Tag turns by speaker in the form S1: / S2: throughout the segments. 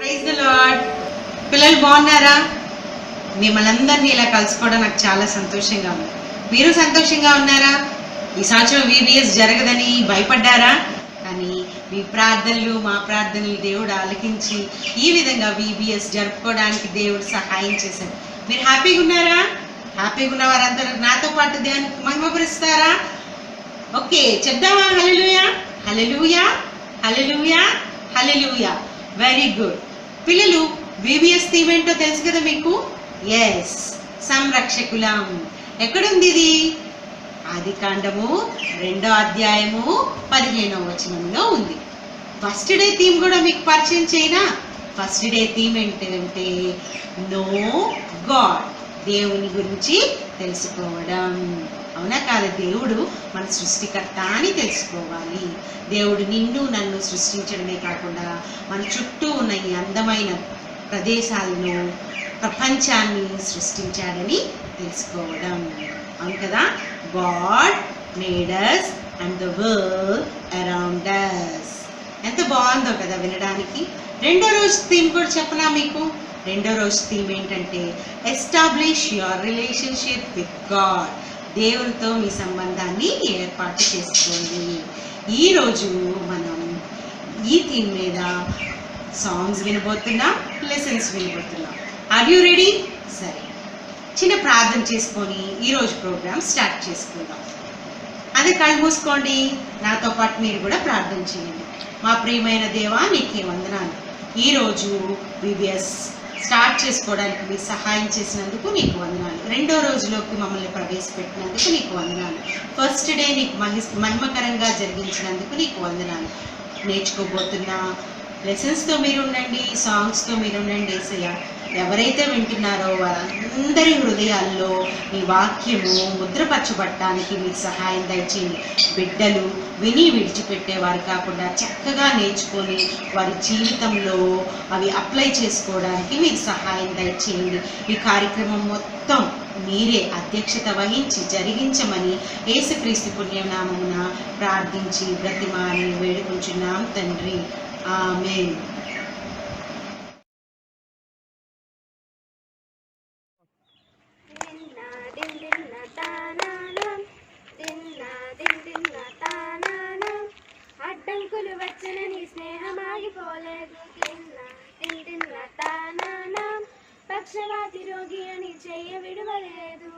S1: Praise the lord. పిల్లలు బాగున్నారా? మిమ్మల్ని అందరినీ ఇలా కలుసుకోవడం నాకు చాలా సంతోషంగా ఉంది. మీరు సంతోషంగా ఉన్నారా? ఈ సంవత్సరం VBS జరగదని భయపడ్డారా? కానీ మీ ప్రార్థనలు మా ప్రార్థనలు దేవుడు ఆలకించి ఈ విధంగా VBS జరుపుకోవడానికి దేవుడు సహాయం చేశాడు. మీరు హ్యాపీగా ఉన్నారా? హ్యాపీగా ఉన్న వారందరూ నాతో పాటు దేవునికి మహిమపరుస్తారా? ఓకే, చెప్దామా? Hallelujah, hallelujah, hallelujah, hallelujah. Very good. పిల్లలు, VBS థీమ్ ఏంటో తెలుసు కదా మీకు? ఎస్, సంరక్షకులం. ఎక్కడుంది ఇది? ఆదికాండము 2వ అధ్యాయము 15వ వచనంలో ఉంది. ఫస్ట్ డే థీమ్ కూడా మీకు పరిచయం చేయనా? ఫస్ట్ డే థీమ్ ఏంటంటే నో గాడ్, దేవుని గురించి తెలుసుకోవడం. అవునా కాదు? దేవుడు మన సృష్టికర్త అని తెలుసుకోవాలి. దేవుడు నిన్ను నన్ను సృష్టించడమే కాకుండా మన చుట్టూ ఉన్న ఈ అందమైన ప్రదేశాలను, ప్రపంచాన్ని సృష్టించాడని తెలుసుకోవడం. అవును కదా? God made us and the world around us. ఎంత బాగుందో కదా వినడానికి. రెండో రోజు థీమ్ కూడా చెప్పనా మీకు? రెండో రోజు థీమ్ ఏంటంటే establish your relationship with God. దేవునితో మీ సంబంధాన్ని ఏర్పాటు చేసుకోండి. ఈరోజు మనం ఈ థీమ్ మీద సాంగ్స్ వినబోతున్నాం, లెసన్స్ వినబోతున్నాం. Are you ready? సరే, చిన్న ప్రార్థన చేసుకొని ఈరోజు ప్రోగ్రామ్ స్టార్ట్ చేసుకుందాం. అదే, కళ్ళు మూసుకోండి. నాతో పాటు మీరు కూడా ప్రార్థన చేయండి. మా ప్రియమైన దేవా, నీకే వందనాలు. ఈరోజు VBS స్టార్ట్ చేసుకోవడానికి మీరు సహాయం చేసినందుకు నీకు వందనాలు. రెండో రోజులోకి మమ్మల్ని ప్రవేశపెట్టినందుకు నీకు వందనాలు. ఫస్ట్ డే నీకు మహిమకరంగా జరిగించినందుకు నీకు వందనాలు. నేర్చుకోబోతున్న లెసన్స్తో మీరు ఉండండి, సాంగ్స్తో మీరు ఉండండి యేసయ్య. ఎవరైతే వింటున్నారో వారందరి హృదయాల్లో ఈ వాక్యము ముద్రపరచబడటానికి మీరు సహాయం దయచేయండి. బిడ్డలు విని విడిచిపెట్టేవారు కాకుండా చక్కగా నేర్చుకొని వారి జీవితంలో అవి అప్లై చేసుకోవడానికి మీరు సహాయం దయచేయండి. ఈ కార్యక్రమం మొత్తం మీరే అధ్యక్షత వహించి జరిగించమని యేసుక్రీస్తు పుణ్యనామమున ప్రార్థించి బ్రతిమాని వేడుకుంటున్నాం తండ్రి. ఆమేన్.
S2: అడ్డంకులు వచ్చిన నీ స్నేహమాగిపోలేదు. పక్షవాతి రోగి అని చెయ్య విడవలేదు.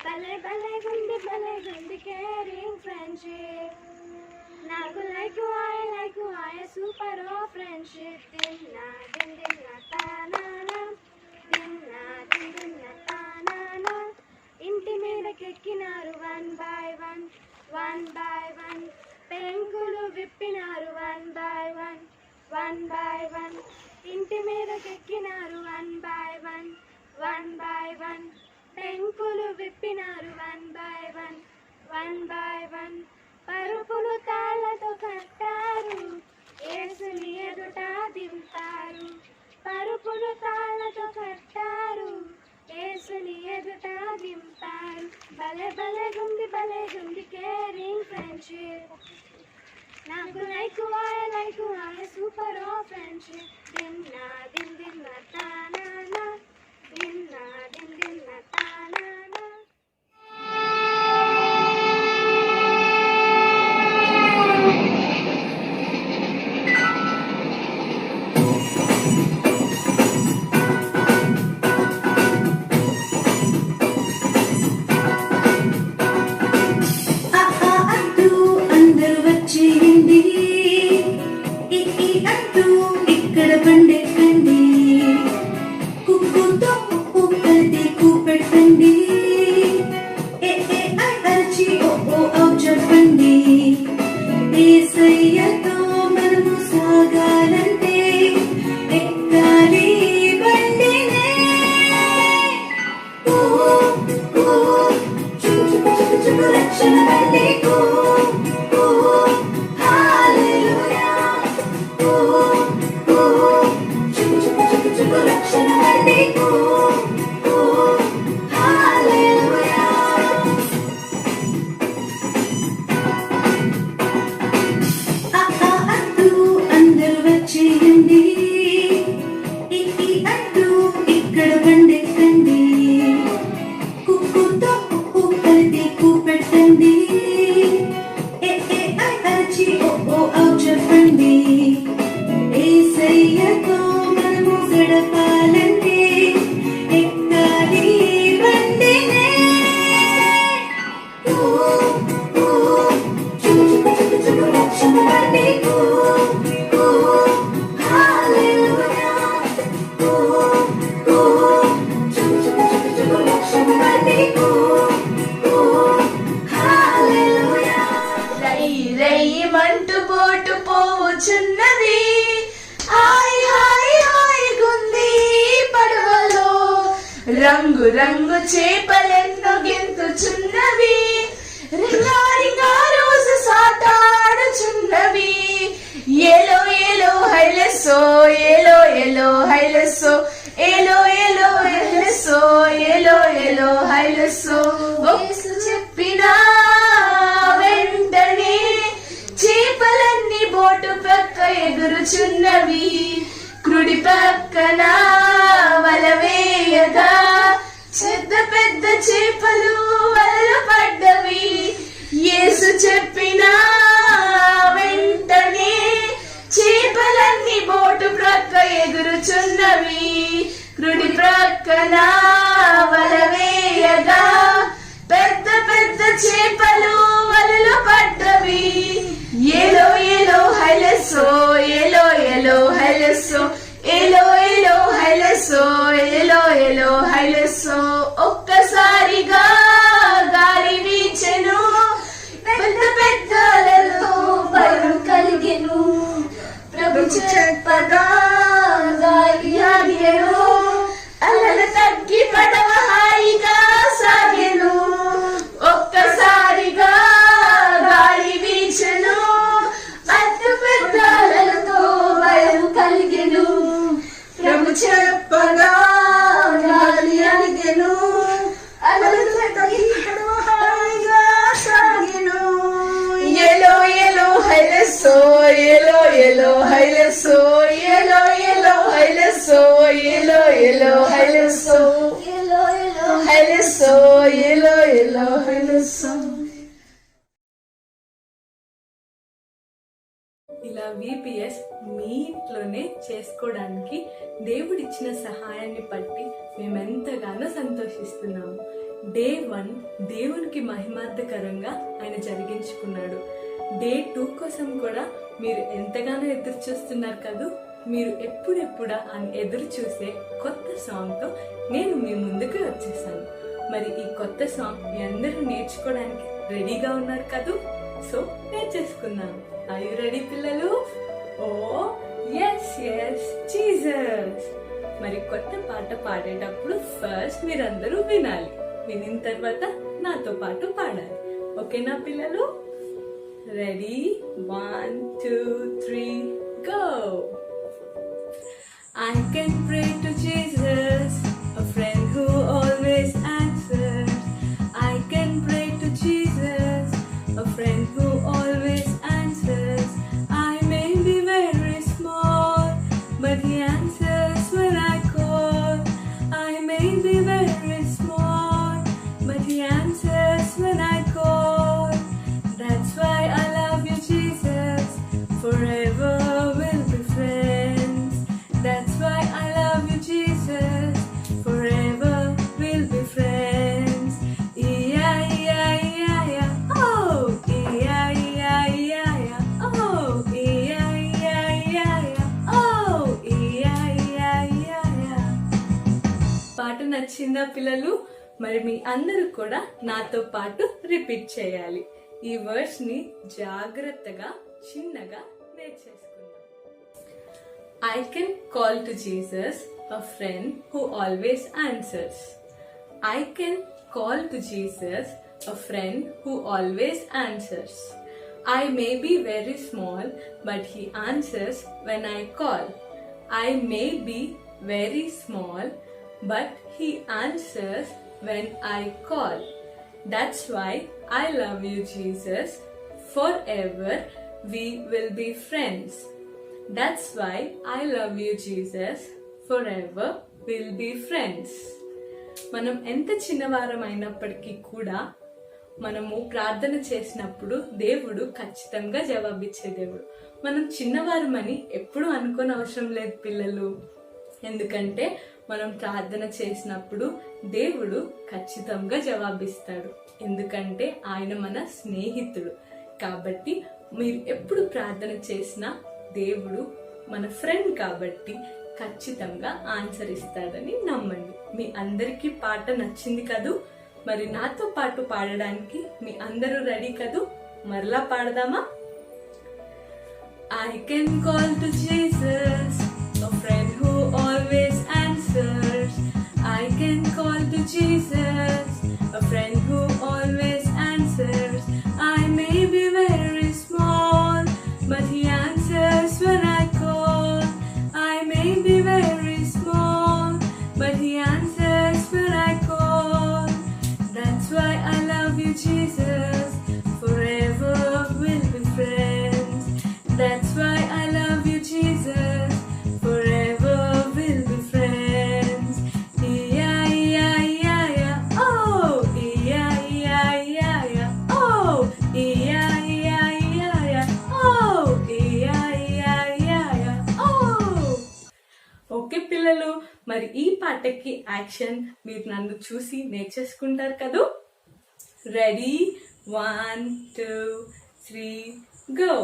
S2: భలే భలే గుండి కేరింగ్ ఫ్రెండ్షిప్. నాకు లైక్ ఆయ సూపర్ ఓ ఫ్రెండ్షిప్. ఇంటి మీదకెక్కినారు వన్ బై వన్, పెంకులు విప్పినారు వన్ బై వన్, ఇంటి మీదకెక్కినారు వన్ బై వన్, పెంకులు విప్పినారు వన్ బై వన్, పరుపులు తాళ్లతో కట్టారు, యేసుని ఎదుట దింపారు. పరుపులు తాళ్లతో కట్టారు, యేసుని ఎదుట దింపారు. భలే భలే గుండి కేరింగ్ ఫ్రెండ్షిప్. నాకు లైక్ ఆయ సూపర్ ఓ ఫ్రెండ్షిప్. దిన్న తానా.
S3: ఇక్కడ పండెక్కండి, కుక్కుతో ఉప్పు కలిపి కూపెట్టండి. చేపలెన్నో గెంతుచున్నవి, రింగారింగా రోజు సాటాడుచున్నవి. ఏలో ఏలో హైలెస్సో, ఏలో ఏలో హైలెస్సో, ఏలో ఏలో హైలెస్సో, ఏలో ఏలో హైలెస్సో. యేసు చెప్పిన వెంటనే చేపలన్నీ బోటు పక్క ఎగురుచున్నవి, కుడి పక్కన వల వేయగా పెద్ద పెద్ద చేపలు వలలు పడ్డవి. యేసు చెప్పిన వెంటనే చేపలన్నీ బోటు ప్రక్క ఎగురుచున్నవి, కుడి ప్రక్కన వల వేయగా పెద్ద పెద్ద చేపలు వలలు పడ్డవి. ఏలో ఏలో హైలెస్సో, ఏలో ఏలో హైలెస్సో, ఏలో ఏలో హైలెస్సో, ఏలో ఏలో హైలెస్సో. ఒక్కసారిగా గాలి వీచెను, పెద్ద పెద్ద అలలతో భయం కలిగెను. ప్రభు చెప్పగా గాలి ఆగెను, అలలు తగ్గి పడవ హాయిగా సాగెను. ఒక్కసారిగా గాలి వీచెను, పెద్ద పెద్ద అలలతో భయం కలిగెను. ప్రభు చెప్పగా గాలి ఆగెను, అలలు తగ్గి పడవ హాయిగా సాగెను. ఏలో ఏలో హైలెస్సో, ఏలో ఏలో హైలెస్సో, ఏలో ఏలో హైలెస్సో, ఏలో ఏలో హైలెస్సో, ఏలో ఏలో హైలెస్సో, ఏలో ఏలో హైలెస్సో.
S4: ఇలా విపిఎస్ మీ ఇంట్లోనే చేసుకోవడానికి దేవుడిచ్చిన సహాయాన్ని బట్టి మేమెంతగానో సంతోషిస్తున్నాము. డే 1 దేవునికి మహిమార్థకరంగా ఆయన జరిగించుకున్నాడు. డే 2 కోసం కూడా మీరు ఎంతగానో ఎదురు చూస్తున్నారు కదా. మీరు ఎప్పుడెప్పుడా అని ఎదురు చూసే కొత్త సాంగ్తో నేను మీ ముందుకు వచ్చేసాను. మరి ఈ కొత్త సాంగ్ మీ అందరూ నేర్చుకోవడానికి రెడీగా ఉన్నారు కదా. సో నేర్చేసుకుందాం. ఆర్ యు రెడీ పిల్లలు? ఓ ఎస్ ఎస్ జీసస్. మరి కొత్త పాట పాడేటప్పుడు ఫస్ట్ మీరందరూ వినాలి. వినిన తర్వాత నాతో పాటు పాడాలి. ఓకేనా పిల్లలు? Ready? 1 2 3 go. I can pray to Jesus, a friend who always answers. I can pray to Jesus, a friend who always answers. I may be very small, but he answers when I call. I may be very small, but he answers when I call. That's why I love you, Jesus. Forever we'll be friends. That's why I love you, Jesus. Forever we'll be friends. E-I-E-I-E-I-E. Oh, E-I-E-I-E-I-E. Oh, E-I-E-I-E-I-E. Oh, E-I-E-I-E-I-E. పాట నచ్చిందా పిల్లలు? మరి మీ అందరూ కూడా నాతో పాటు repeat చేయాలి. ఈ వర్డ్స్ ని జాగ్రత్తగా చిన్నగా నేర్చేసుకుందాం. I can call to Jesus, a friend who always answers. I can call to Jesus, a friend who always answers. I may be very small, but he answers when I call. I may be very small, but he answers when I call. That's why I love you, Jesus. Forever we will be friends. That's why I love you, Jesus. Forever we'll be friends. మనం ఎంత చిన్నవారం అయినప్పటికీ కూడా మనము ప్రార్థన చేసినప్పుడు దేవుడు ఖచ్చితంగా జవాబిచ్చే దేవుడు. మనం చిన్నవారమని ఎప్పుడు అనుకోని అవసరం లేదు పిల్లలు. ఎందుకంటే మనం ప్రార్థన చేసినప్పుడు దేవుడు ఖచ్చితంగా జవాబిస్తాడు. ఎందుకంటే ఆయన మన స్నేహితుడు. కాబట్టి మీరు ఎప్పుడు ప్రార్థన చేసినా దేవుడు మన ఫ్రెండ్ కాబట్టి ఖచ్చితంగా ఆన్సర్ ఇస్తాడని నమ్మండి. మీ అందరికీ పాట నచ్చింది కదూ? మరి నాతో పాటు పాడడానికి మీ అందరూ రెడీ కదూ? మరలా పాడదామా? I can call to Jesus, a friend who always answers. I can call to Jesus, a friend who always answers. I may be very small, but He answers when I call. I may be very small, but He answers when I call. That's why I love you, Jesus. Forever we'll be friends. That's why I love you, Jesus. Forever we'll be friends. E-I-E-I-E-I-E, oh, E-I-E-I-E-I-E, oh, E-I-E-I-E-I-E, oh, E-I-E-I-E-I-E, oh. Okay పిల్లలు, మరి ఈ పాటకి action మీరు నన్ను చూసి నేర్చేసుకుంటారు కదూ. Ready, 1, 2, 3, go.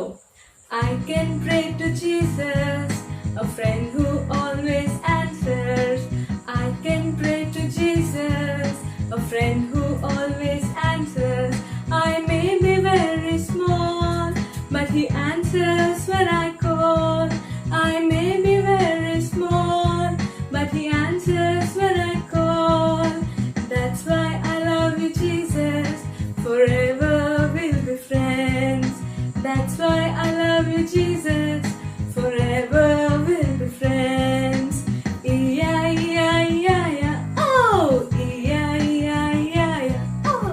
S4: I can pray to Jesus, a friend who always answers. I can pray to Jesus, a friend who always answers. I may be very small, but He answers when I call. I may be very small, but He answers when I call. That's why I love you, Jesus. Forever we'll be friends. That's why I love you, Jesus. Forever we'll be friends. E-I-E-I-E-I-E, oh, E-I-E-I-E-I-E, oh,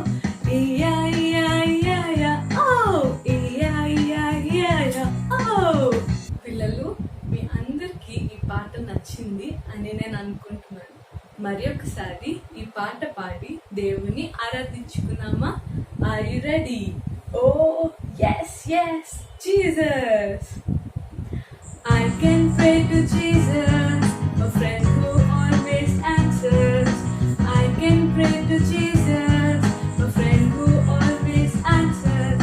S4: E-I-E-I-E-I-E, oh, E-I-E-I-E-I-E, oh. పిల్లలు, మీ అందరికీ ఈ పాట నచ్చింది అని నేను అనుకుంటున్నాను. మరి ఒకసారి ఈ పాట పాడి దేవుని ఆరాధించుకున్నామా? Are you ready? Oh, yes, yes, Jesus. I can pray to Jesus, a friend who always answers. I can pray to Jesus, a friend who always answers.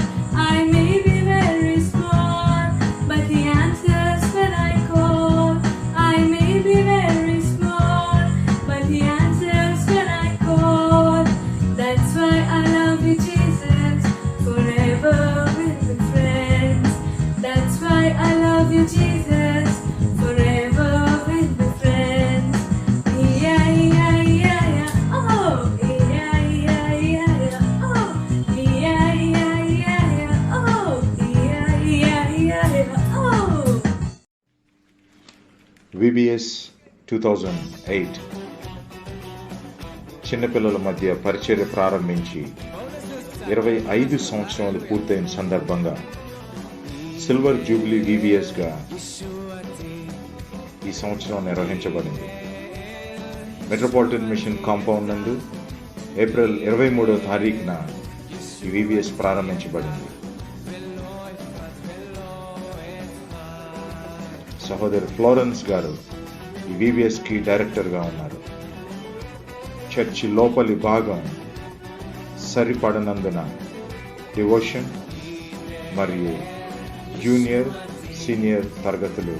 S4: I may be very small, but He answers when I call. I may be very small, but He answers when I call. That's why I love you, Jesus. Forever we'll be friends. That's why I love you, Jesus. Forever we'll be friends. E-I-E-I-E-I-E, oh, E-I-E-I-E-I-E, oh, E-I-E-I-E-I-E, oh, E-I-E-I-E-I-E, oh.
S5: VBS 2008 చిన్నపిల్లల మధ్య పరిచర్య ప్రారంభించి 25 సంవత్సరాలు పూర్తయిన సందర్భంగా silver Jubilee VBSగా ఈ సంవత్సరం నిర్వహించబడింది. Metropolitan machine compound నందు ఏప్రిల్ 23వ తారీఖున ఈ VBS ప్రారంభించబడింది. సహోదరు ఫ్లోరెన్స్ గారు ఈ VBSకి డైరెక్టర్గా ఉన్నారు. చర్చి లోపలి భాగం సరిపడనందున డివోషన్ మరియు జూనియర్ సీనియర్ తరగతులు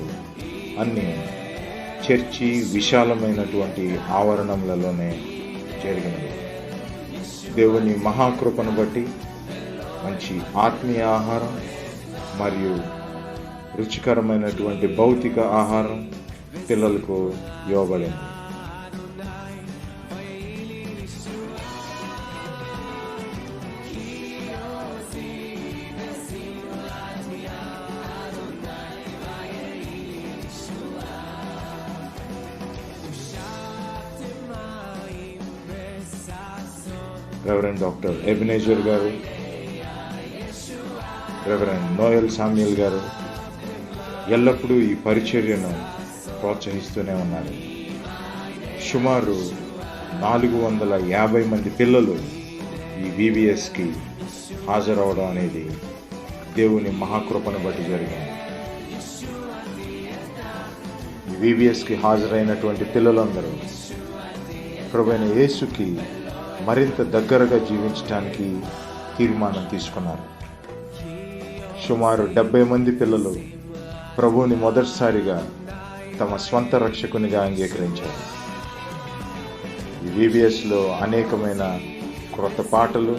S5: అన్నీ చర్చి విశాలమైనటువంటి ఆవరణములలోనే జరిగినవి. దేవుని మహాకృపను బట్టి మంచి ఆత్మీయ ఆహారం మరియు రుచికరమైనటువంటి భౌతిక ఆహారం పిల్లలకు ఇవ్వబడింది. రెవరెండ్ డాక్టర్ ఎబినేజర్ గారు, రెవరెండ్ నోయల్ సామ్యుయల్ గారు ఎల్లప్పుడూ ఈ పరిచర్యను ప్రోత్సహిస్తూనే ఉన్నారు. సుమారు 450 మంది పిల్లలు ఈ VBSకి హాజరవడం అనేది దేవుని మహాకృపను బట్టి జరిగింది. ఈ VBSకి హాజరైనటువంటి పిల్లలందరూ ప్రభువైన యేసుకి మరింత దగ్గరగా జీవించడానికి తీర్మానం తీసుకున్నారు. సుమారు 70 మంది పిల్లలు ప్రభువుని మొదటిసారిగా తమ స్వంత రక్షకునిగా అంగీకరించారు. ఈ VBSలో అనేకమైన క్రొత్త పాటలు,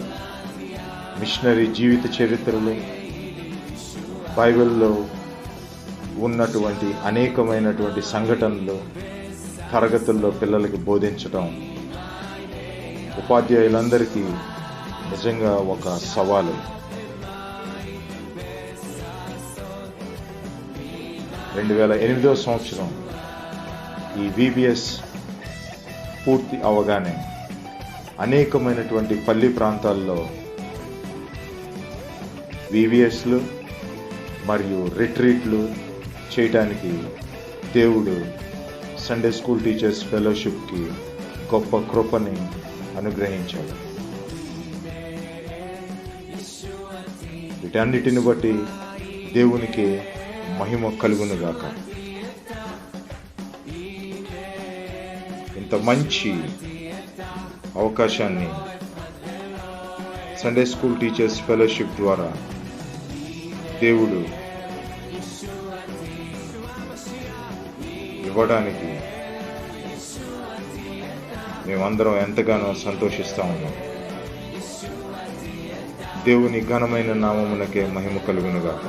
S5: మిషనరీ జీవిత చరిత్రలు, బైబిల్లో ఉన్నటువంటి అనేకమైనటువంటి సంఘటనలు తరగతుల్లో పిల్లలకి బోధించడం ఉపాధ్యాయులందరికీ నిజంగా ఒక సవాలు. 2008వ సంవత్సరం ఈ VBS పూర్తి అవగానే అనేకమైనటువంటి పల్లి ప్రాంతాల్లో VBSలు మరియు రిట్రీట్లు చేయటానికి దేవుడు సండే స్కూల్ టీచర్స్ ఫెలోషిప్కి గొప్ప కృపని అనుగ్రహించాడు. వీటన్నిటిని బట్టి దేవునికి మహిమ కలుగునుగాక. ఇంత మంచి అవకాశాన్ని సండే స్కూల్ టీచర్స్ ఫెలోషిప్ ద్వారా దేవుడు ఇవ్వడానికి మేమందరం ఎంతగానో సంతోషిస్తా ఉన్నాం. దేవుని ఘనమైన నామమునకే మహిమ కలుగునుగాక.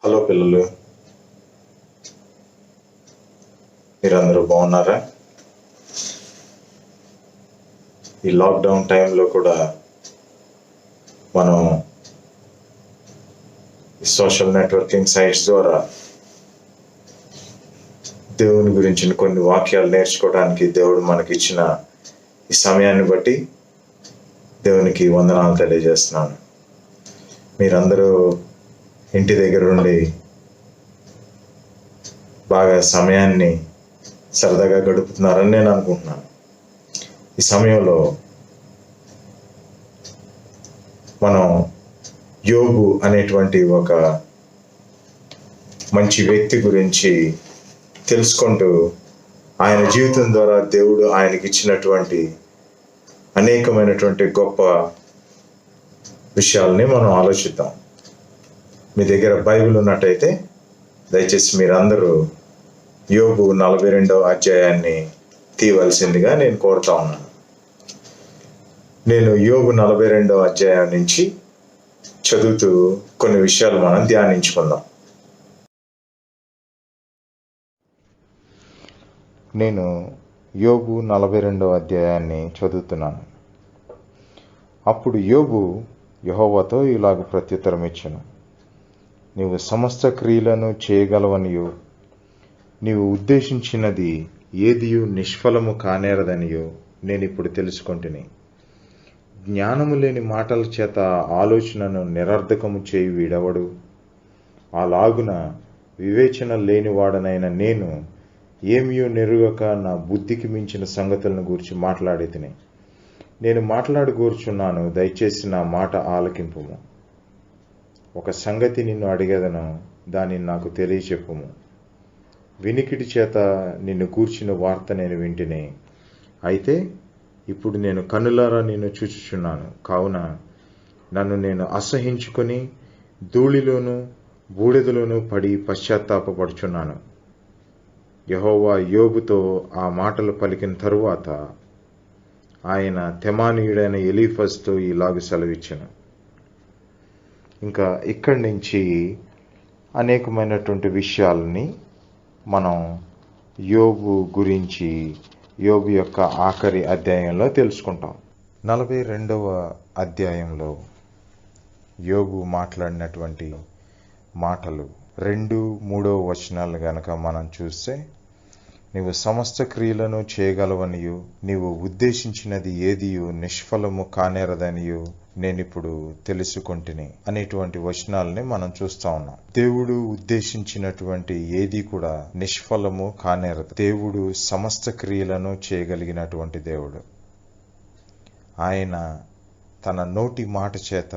S5: హలో పిల్లలు, మీరందరూ బాగున్నారా? ఈ లాక్డౌన్ టైంలో కూడా మనం ఈ సోషల్ నెట్వర్కింగ్ సైట్స్ ద్వారా దేవుని గురించిన కొన్ని వాక్యాలు నేర్చుకోవడానికి దేవుడు మనకిచ్చిన ఈ సమయాన్ని బట్టి దేవునికి వందనాలు తెలియజేస్తున్నాను. మీరందరూ ఇంటి దగ్గర ఉండి బాగా సమయాన్ని సరదాగా గడుపుతున్నారని నేను అనుకుంటున్నాను. ఈ సమయంలో మనం యోబు అనేటువంటి ఒక మంచి వ్యక్తి గురించి తెలుసుకుంటూ ఆయన జీవితం ద్వారా దేవుడు ఆయనకి ఇచ్చినటువంటి అనేకమైనటువంటి గొప్ప విషయాలని మనం ఆలోచిద్దాం. మీ దగ్గర బైబిల్ ఉన్నట్టయితే దయచేసి మీరందరూ యోబు 42వ అధ్యాయాన్ని తీయవలసిందిగా నేను కోరుతా ఉన్నాను. నేను యోబు 42వ అధ్యాయం నుంచి చదువుతూ కొన్ని విషయాలు మనం ధ్యానించుకుందాం. నేను యోబు 42వ అధ్యాయాన్ని చదువుతున్నాను. అప్పుడు యోబు యెహోవాతో ఇలాగ ప్రత్యుత్తరం ఇచ్చెను. నీవు సమస్త క్రియలను చేయగలవనియు నీవు ఉద్దేశించినది ఏదియు నిష్ఫలము కానేరదనియు నేనిప్పుడు తెలుసుకొంటిని. జ్ఞానము లేని మాటల చేత ఆలోచనను నిరర్ధకము చేయి వీడెవడు? అలాగున వివేచన లేనివాడనైన నేను ఏమియో నెరుగక నా బుద్ధికి మించిన సంగతులను గురించి మాట్లాడేతిని. నేను మాట్లాడగూర్చున్నాను, దయచేసి నా మాట ఆలకింపుము. ఒక సంగతి నిన్ను అడిగేదను, దానిని నాకు తెలియచెప్పుము. వినికిడి చేత నిన్ను గూర్చిన వార్త నేను వింటిని, అయితే ఇప్పుడు నేను కన్నులారా నిన్ను చూచుచున్నాను. కావున నన్ను నేను అసహించుకొని ధూళిలోను బూడిదలోను పడి పశ్చాత్తాపపడుచున్నాను. యెహోవా యోబుతో ఆ మాటలు పలికిన తరువాత ఆయన తెమానీయుడైన ఎలీఫజ్తో ఇలాగ సెలవిచ్చెను. ఇంకా ఇక్కడి నుంచి అనేకమైనటువంటి విషయాలని మనం యోబు గురించి యోబు యొక్క ఆఖరి అధ్యాయంలో తెలుసుకుంటాం. 42వ అధ్యాయంలో యోబు మాట్లాడినటువంటి మాటలు 2-3 వచనాలు గనక మనం చూస్తే, నీవు సమస్త క్రియలను చేయగలవనియు నీవు ఉద్దేశించినది ఏదియు నిష్ఫలము కానేరదనియు నేనిప్పుడు తెలుసుకొంటిని అనేటువంటి వచనాలని మనం చూస్తా ఉన్నాం. దేవుడు ఉద్దేశించినటువంటి ఏది కూడా నిష్ఫలము కానేరదు. దేవుడు సమస్త క్రియలను చేయగలిగినటువంటి దేవుడు. ఆయన తన నోటి మాట చేత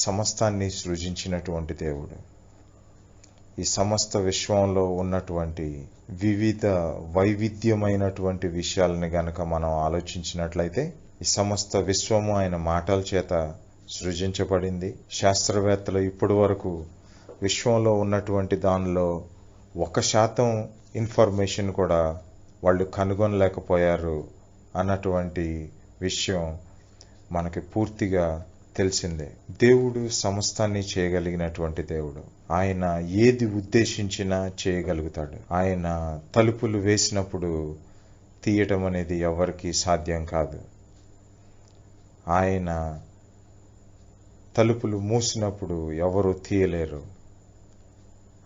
S5: సమస్తాన్ని సృజించినటువంటి దేవుడు. ఈ సమస్త విశ్వంలో ఉన్నటువంటి వివిధ వైవిధ్యమైనటువంటి విషయాలని గనక మనం ఆలోచించినట్లయితే ఈ సమస్త విశ్వము ఆయన మాటల చేత సృజించబడింది. శాస్త్రవేత్తలు ఇప్పటి వరకు విశ్వంలో ఉన్నటువంటి దానిలో 1% ఇన్ఫర్మేషన్ కూడా వాళ్ళు కనుగొనలేకపోయారు అన్నటువంటి విషయం మనకి పూర్తిగా తెలిసిందే. దేవుడు సమస్తాన్ని చేయగలిగినటువంటి దేవుడు. ఆయన ఏది ఉద్దేశించినా చేయగలుగుతాడు. ఆయన తలుపులు వేసినప్పుడు తీయటం అనేది ఎవరికీ సాధ్యం కాదు. ఆయన తలుపులు మూసినప్పుడు ఎవరు తీయలేరు.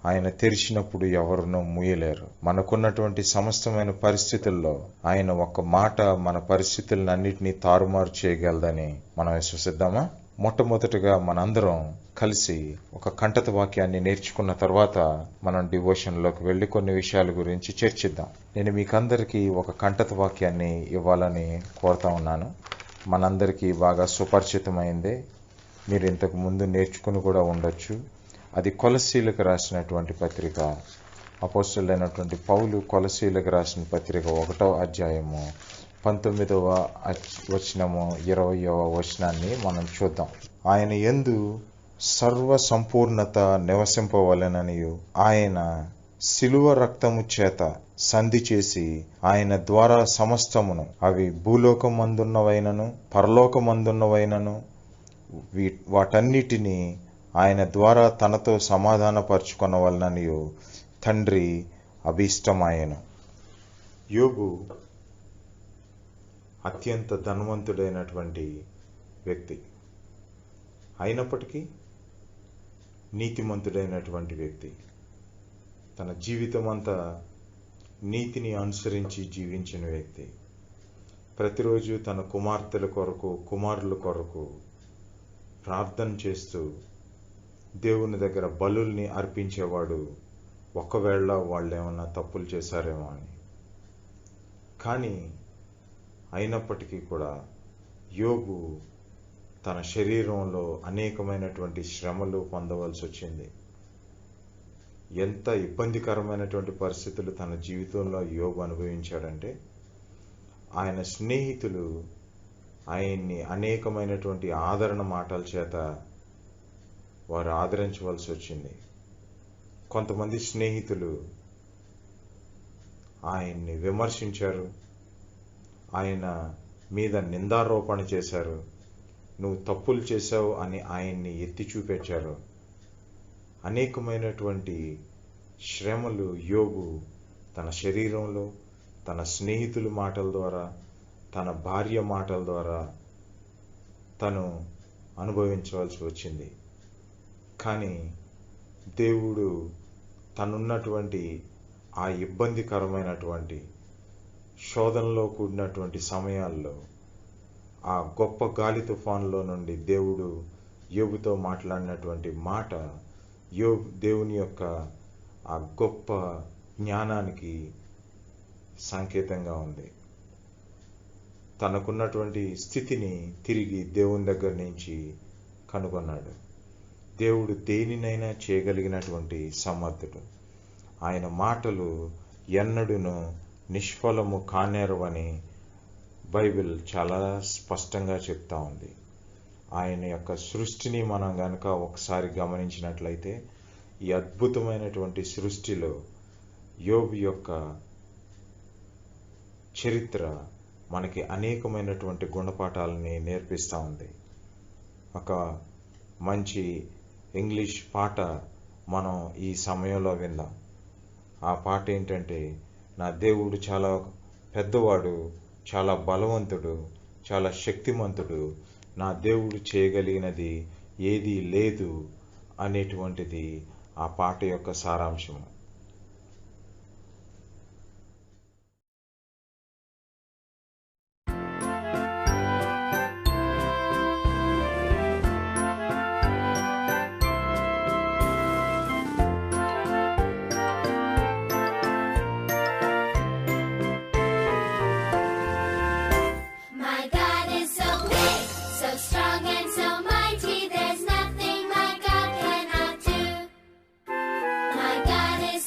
S5: ఆయన తెరిచినప్పుడు ఎవరునూ మూయలేరు. మనకున్నటువంటి సమస్తమైన పరిస్థితుల్లో ఆయన ఒక్క మాట మన పరిస్థితులన్నిటినీ తారుమారు చేయగలదని మనం విశ్వసిద్దామా? మొట్టమొదటిగా మనందరం కలిసి ఒక కంటత వాక్యాన్ని నేర్చుకున్న తర్వాత మనం డివోషన్లోకి వెళ్ళి కొన్ని విషయాల గురించి చర్చిద్దాం. నేను మీకందరికీ ఒక కంటత వాక్యాన్ని ఇవ్వాలని కోరుతా ఉన్నాను. మనందరికీ బాగా సుపరిచితమైందే, మీరు ఇంతకు ముందు నేర్చుకుని కూడా ఉండొచ్చు. అది కొలస్సీలకు రాసినటువంటి పత్రిక. అపోస్తలుడైనటువంటి పౌలు కొలస్సీలకు రాసిన పత్రిక 1వ అధ్యాయము 19వ వచనము 20వ వచనాన్ని మనం చూద్దాం. ఆయన యందు సర్వ సంపూర్ణత నివసింపవలెననియు ఆయన శిలువ రక్తము చేత సంధి చేసి ఆయన ద్వారా సమస్తమును, అవి భూలోకమందున్నవైనను పరలోకమందున్నవైనను, వాటన్నిటినీ ఆయన ద్వారా తనతో సమాధానపరచుకొనవలననియు తండ్రి అభీష్టమాయెను. యోబు అత్యంత ధనవంతుడైనటువంటి వ్యక్తి, అయినప్పటికీ నీతిమంతుడైనటువంటి వ్యక్తి. తన జీవితం అంతా నీతిని అనుసరించి జీవించిన వ్యక్తి. ప్రతిరోజు తన కుమార్తెల కొరకు, కుమారుల కొరకు ప్రార్థన చేస్తూ దేవుని దగ్గర బలుల్ని అర్పించేవాడు, ఒకవేళ వాళ్ళు ఏమన్నా తప్పులు చేశారేమో అని. కానీ అయినప్పటికీ కూడా యోబు తన శరీరంలో అనేకమైనటువంటి శ్రమలు పొందవలసి వచ్చింది. ఎంత ఇబ్బందికరమైనటువంటి పరిస్థితులు తన జీవితంలో యోబు అనుభవించాడంటే, ఆయన స్నేహితులు ఆయన్ని అనేకమైనటువంటి ఆదరణ మాటల చేత వారు ఆదరించవలసి వచ్చింది. కొంతమంది స్నేహితులు ఆయన్ని విమర్శించారు, ఆయన మీద నిందారోపణ చేశారు, నువ్వు తప్పులు చేశావు అని ఆయన్ని ఎత్తి చూపెట్టారు. అనేకమైనటువంటి శ్రమలు యోబు తన శరీరంలో, తన స్నేహితుల మాటల ద్వారా, తన భార్య మాటల ద్వారా తను అనుభవించవలసి వచ్చింది. కానీ దేవుడు తనున్నటువంటి ఆ ఇబ్బందికరమైనటువంటి శోధనలో కూడినటువంటి సమయాల్లో, ఆ గొప్ప గాలి తుఫాన్లో నుండి దేవుడు యోబుతో మాట్లాడినటువంటి మాట దేవుని యొక్క ఆ గొప్ప జ్ఞానానికి సంకేతంగా ఉంది. తనకున్నటువంటి స్థితిని తిరిగి దేవుని దగ్గర నుంచి కనుగొన్నాడు. దేవుడు దేనినైనా చేయగలిగినటువంటి సమర్థుడు. ఆయన మాటలు ఎన్నడూను నిష్ఫలము కానేరవని బైబిల్ చాలా స్పష్టంగా చెప్తా ఉంది. ఆయన యొక్క సృష్టిని మనం గనక ఒకసారి గమనించినట్లయితే, ఈ అద్భుతమైనటువంటి సృష్టిలో యోబు యొక్క చరిత్ర మనకి అనేకమైనటువంటి గుణపాఠాలని నేర్పిస్తూ ఉంది. ఒక మంచి ఇంగ్లీష్ పాట మనం ఈ సమయంలో విందాం. ఆ పాట ఏంటంటే, నా దేవుడు చాలా పెద్దవాడు, చాలా బలవంతుడు, చాలా శక్తిమంతుడు, నా దేవుడు చేయగలిగినది ఏదీ లేదు అనేటువంటిది ఆ పాట యొక్క సారాంశము.
S2: My God is so big, so strong and so mighty, there's nothing my God cannot do. My God is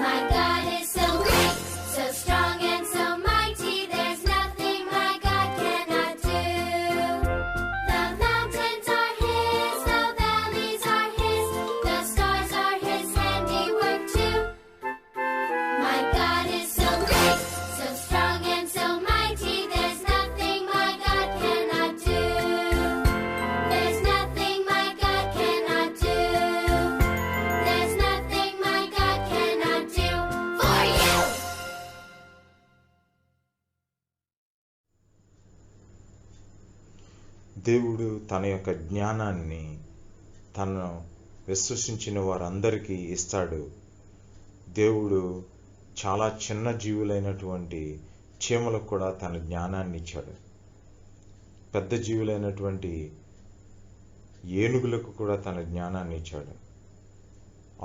S2: My God is so great, so strong and so mighty. There's nothing my God cannot do. The mountains are His, the valleys are His, the stars are His handiwork too. My God is so great, so strong and so mighty. There's nothing my God cannot do. There's nothing my God cannot do. There's nothing my God cannot do for you.
S5: దేవుడు తన యొక్క జ్ఞానాన్ని తను విశ్వసించిన వారందరికీ ఇస్తాడు. దేవుడు చాలా చిన్న జీవులైనటువంటి చీమలకు కూడా తన జ్ఞానాన్ని ఇచ్చాడు. పెద్ద జీవులైనటువంటి ఏనుగులకు కూడా తన జ్ఞానాన్ని ఇచ్చాడు.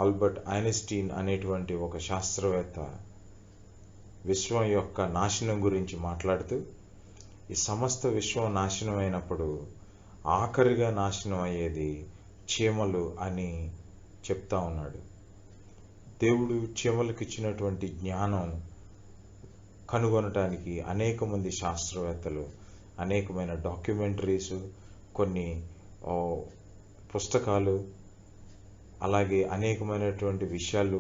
S5: ఆల్బర్ట్ ఐన్స్టీన్ అనేటువంటి ఒక శాస్త్రవేత్త విశ్వం యొక్క నాశనం గురించి మాట్లాడుతూ, ఈ సమస్త విశ్వం నాశనం అయినప్పుడు ఆఖరిగా నాశనం అయ్యేది చీమలు అని చెప్తా ఉన్నాడు. దేవుడు చీమలకు ఇచ్చినటువంటి జ్ఞానం కనుగొనటానికి అనేక మంది శాస్త్రవేత్తలు అనేకమైన డాక్యుమెంటరీస్, కొన్ని పుస్తకాలు, అలాగే అనేకమైనటువంటి విషయాలు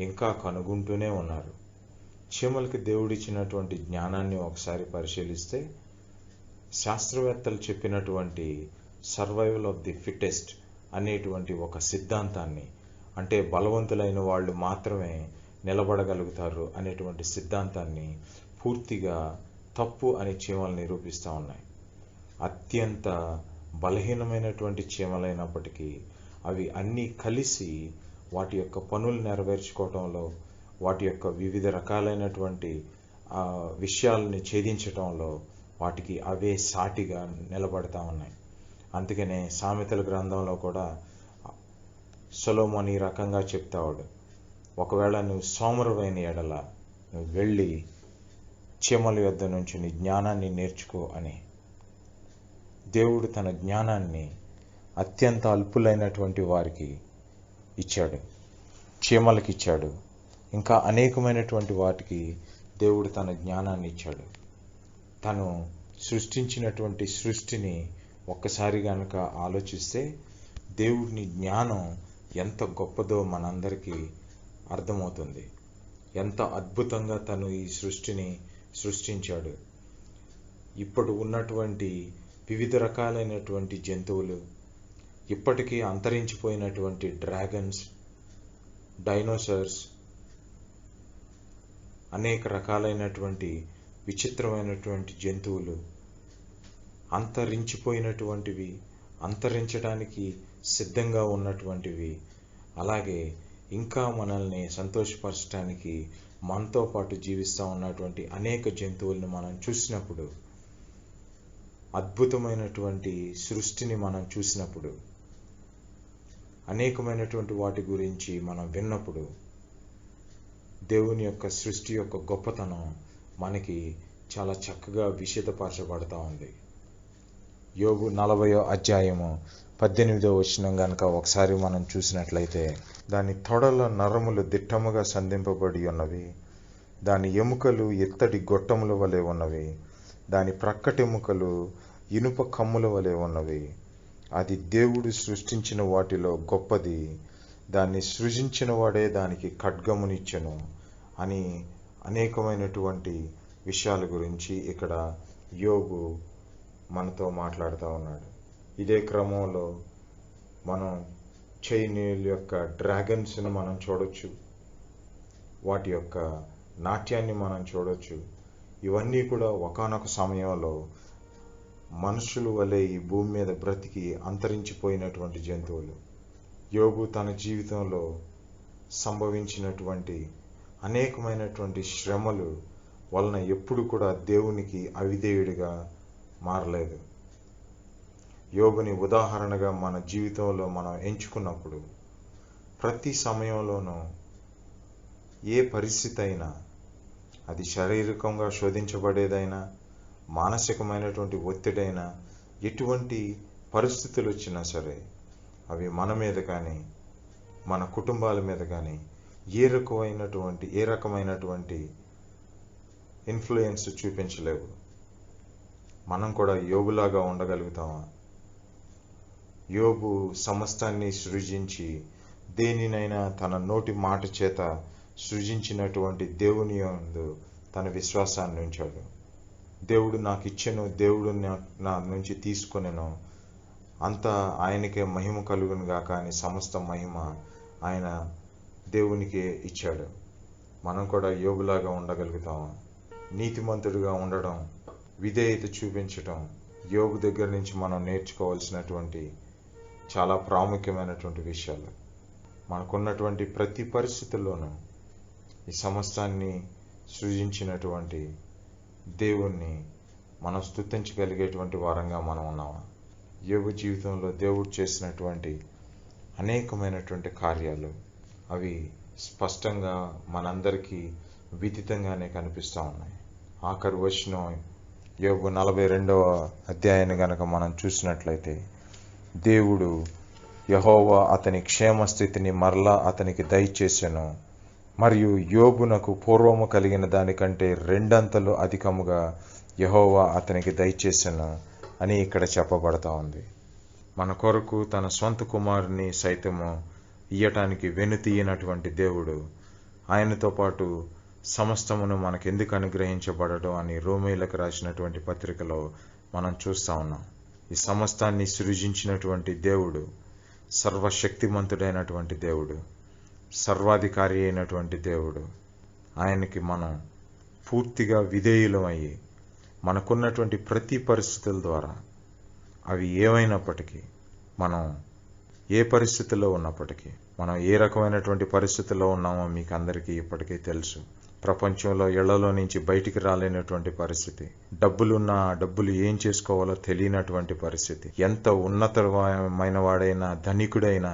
S5: ఇంకా కనుగొంటూనే ఉన్నారు. చీమలకి దేవుడిచ్చినటువంటి జ్ఞానాన్ని ఒకసారి పరిశీలిస్తే, శాస్త్రవేత్తలు చెప్పినటువంటి సర్వైవల్ ఆఫ్ ది ఫిట్టెస్ట్ అనేటువంటి ఒక సిద్ధాంతాన్ని, అంటే బలవంతులైన వాళ్ళు మాత్రమే నిలబడగలుగుతారు అనేటువంటి సిద్ధాంతాన్ని పూర్తిగా తప్పు అని చీమలు నిరూపిస్తూ ఉన్నాయి. అత్యంత బలహీనమైనటువంటి చీమలైనప్పటికీ అవి అన్నీ కలిసి వాటి యొక్క పనులు నెరవేర్చుకోవటంలో, వాటి యొక్క వివిధ రకాలైనటువంటి విషయాలని ఛేదించటంలో వాటికి అవే సాటిగా నిలబడతా ఉన్నాయి. అందుకనే సామెతల గ్రంథంలో కూడా సొలొమోను ఈ రకంగా చెప్తావాడు, ఒకవేళ నువ్వు సోమరువైన ఎడల నువ్వు వెళ్ళి చీమల యొద్ద నుంచి నీ జ్ఞానాన్ని నేర్చుకో అని. దేవుడు తన జ్ఞానాన్ని అత్యంత అల్పులైనటువంటి వారికి ఇచ్చాడు, చీమలకి ఇచ్చాడు. ఇంకా అనేకమైనటువంటి వాటికి దేవుడు తన జ్ఞానాన్ని ఇచ్చాడు. తను సృష్టించినటువంటి సృష్టిని ఒక్కసారి కనుక ఆలోచిస్తే దేవుడిని జ్ఞానం ఎంత గొప్పదో మనందరికీ అర్థమవుతుంది. ఎంత అద్భుతంగా తను ఈ సృష్టిని సృష్టించాడు. ఇప్పుడు ఉన్నటువంటి వివిధ రకాలైనటువంటి జంతువులు, ఇప్పటికీ అంతరించిపోయినటువంటి డ్రాగన్స్, డైనోసార్స్, అనేక రకాలైనటువంటి విచిత్రమైనటువంటి జంతువులు, అంతరించిపోయినటువంటివి, అంతరించడానికి సిద్ధంగా ఉన్నటువంటివి, అలాగే ఇంకా మనల్ని సంతోషపరచడానికి మనతో పాటు జీవిస్తూ ఉన్నటువంటి అనేక జంతువులను మనం చూసినప్పుడు, అద్భుతమైనటువంటి సృష్టిని మనం చూసినప్పుడు, అనేకమైనటువంటి వాటి గురించి మనం విన్నప్పుడు దేవుని యొక్క సృష్టి యొక్క గొప్పతనం మనకి చాలా చక్కగా విషదపరచబడతా ఉంది. యోబు 40వ అధ్యాయము 18వ వచనం గనక ఒకసారి మనం చూసినట్లయితే, దాని తొడల నరములు దిట్టముగా సంధింపబడి ఉన్నవి, దాని ఎముకలు ఎత్తడి గొట్టముల వలె ఉన్నవి, దాని ప్రక్కటెముకలు ఇనుప కమ్ముల వలె ఉన్నవి. అది దేవుడు సృష్టించిన వాటిలో గొప్పది, దాన్ని సృజించిన వాడే దానికి ఖడ్గమునిచ్చెను అని అనేకమైనటువంటి విషయాల గురించి ఇక్కడ యోబు మనతో మాట్లాడుతూ ఉన్నాడు. ఇదే క్రమంలో మనం చైనీయుల యొక్క డ్రాగన్స్ని మనం చూడొచ్చు, వాటి యొక్క నాట్యాన్ని మనం చూడొచ్చు. ఇవన్నీ కూడా ఒకానొక సమయంలో మనుషుల వలె ఈ భూమి మీద బ్రతికి అంతరించిపోయినటువంటి జంతువులు. యోబు తన జీవితంలో సంభవించినటువంటి అనేకమైనటువంటి శ్రమలు వలన ఎప్పుడు కూడా దేవునికి అవిధేయుడిగా మారలేదు. యోబుని ఉదాహరణగా మన జీవితంలో మనం ఎంచుకున్నప్పుడు, ప్రతి సమయంలోనూ ఏ పరిస్థితి అయినా, అది శారీరకంగా శోధించబడేదైనా, మానసికమైనటువంటి ఒత్తిడైనా, ఎటువంటి పరిస్థితులు వచ్చినా సరే అవి మన మీద కానీ మన కుటుంబాల మీద కానీ ఏ రకమైనటువంటి ఇన్ఫ్లుయెన్స్ చూపించలేవు. మనం కూడా యోబులాగా ఉండగలుగుతామా? యోబు సమస్తాన్ని సృజించి దేనినైనా తన నోటి మాట చేత సృజించినటువంటి దేవుని యందు తన విశ్వాసాన్ని ఉంచాడు. దేవుడు నాకు ఇచ్చెను, దేవుడు నా నుంచి తీసుకొనెను, అంతా ఆయనకే మహిమ కలుగును గాక అని సమస్త మహిమ ఆయన దేవునికే ఇచ్చాడు. మనం కూడా యోబులాగా ఉండగలుగుతామా? నీతిమంతుడిగా ఉండడం, విధేయత చూపించడం యోబు దగ్గర నుంచి మనం నేర్చుకోవాల్సినటువంటి చాలా ప్రాముఖ్యమైనటువంటి విషయాలు. మనకున్నటువంటి ప్రతి పరిస్థితుల్లోనూ ఈ సమస్తాన్ని సృజించినటువంటి దేవుణ్ణి మనం స్తుతించగలిగేటువంటి వారంగా మనం ఉన్నామా? యోబు జీవితంలో దేవుడు చేసినటువంటి అనేకమైనటువంటి కార్యాలు అవి స్పష్టంగా మనందరికీ విదితంగానే కనిపిస్తూ ఉన్నాయి. ఆఖరి వచనం యోబు 42వ అధ్యాయాన్ని గనక మనం చూసినట్లయితే, దేవుడు యెహోవా అతని క్షేమస్థితిని మరలా అతనికి దయచేసెను, మరియు యోబునకు పూర్వము కలిగిన దానికంటే 2 అంతలు అధికముగా యెహోవా అతనికి దయచేసెను అని ఇక్కడ చెప్పబడతా ఉంది. మన కొరకు తన సొంత కుమారుని సైతము ఇయ్యటానికి వెనుతీయనటువంటి దేవుడు ఆయనతో పాటు సమస్తమును మనకెందుకు అనుగ్రహించబడటం అని రోమీయులకు రాసినటువంటి పత్రికలో మనం చూస్తూ ఉన్నాం. ఈ సమస్తాన్ని సృజించినటువంటి దేవుడు సర్వశక్తిమంతుడైనటువంటి దేవుడు, సర్వాధికారి అయినటువంటి దేవుడు. ఆయనకి మనం పూర్తిగా విధేయులమయ్యి మనకున్నటువంటి ప్రతి పరిస్థితుల ద్వారా అవి ఏమైనప్పటికీ, మనం ఏ పరిస్థితుల్లో ఉన్నప్పటికీ, మనం ఏ రకమైనటువంటి పరిస్థితుల్లో ఉన్నామో మీకు అందరికీ ఇప్పటికీ తెలుసు. ప్రపంచంలో ఇళ్లలో నుంచి బయటికి రాలేనటువంటి పరిస్థితి, డబ్బులున్నా డబ్బులు ఏం చేసుకోవాలో తెలియనటువంటి పరిస్థితి, ఎంత ఉన్నతమైన వాడైనా ధనికుడైనా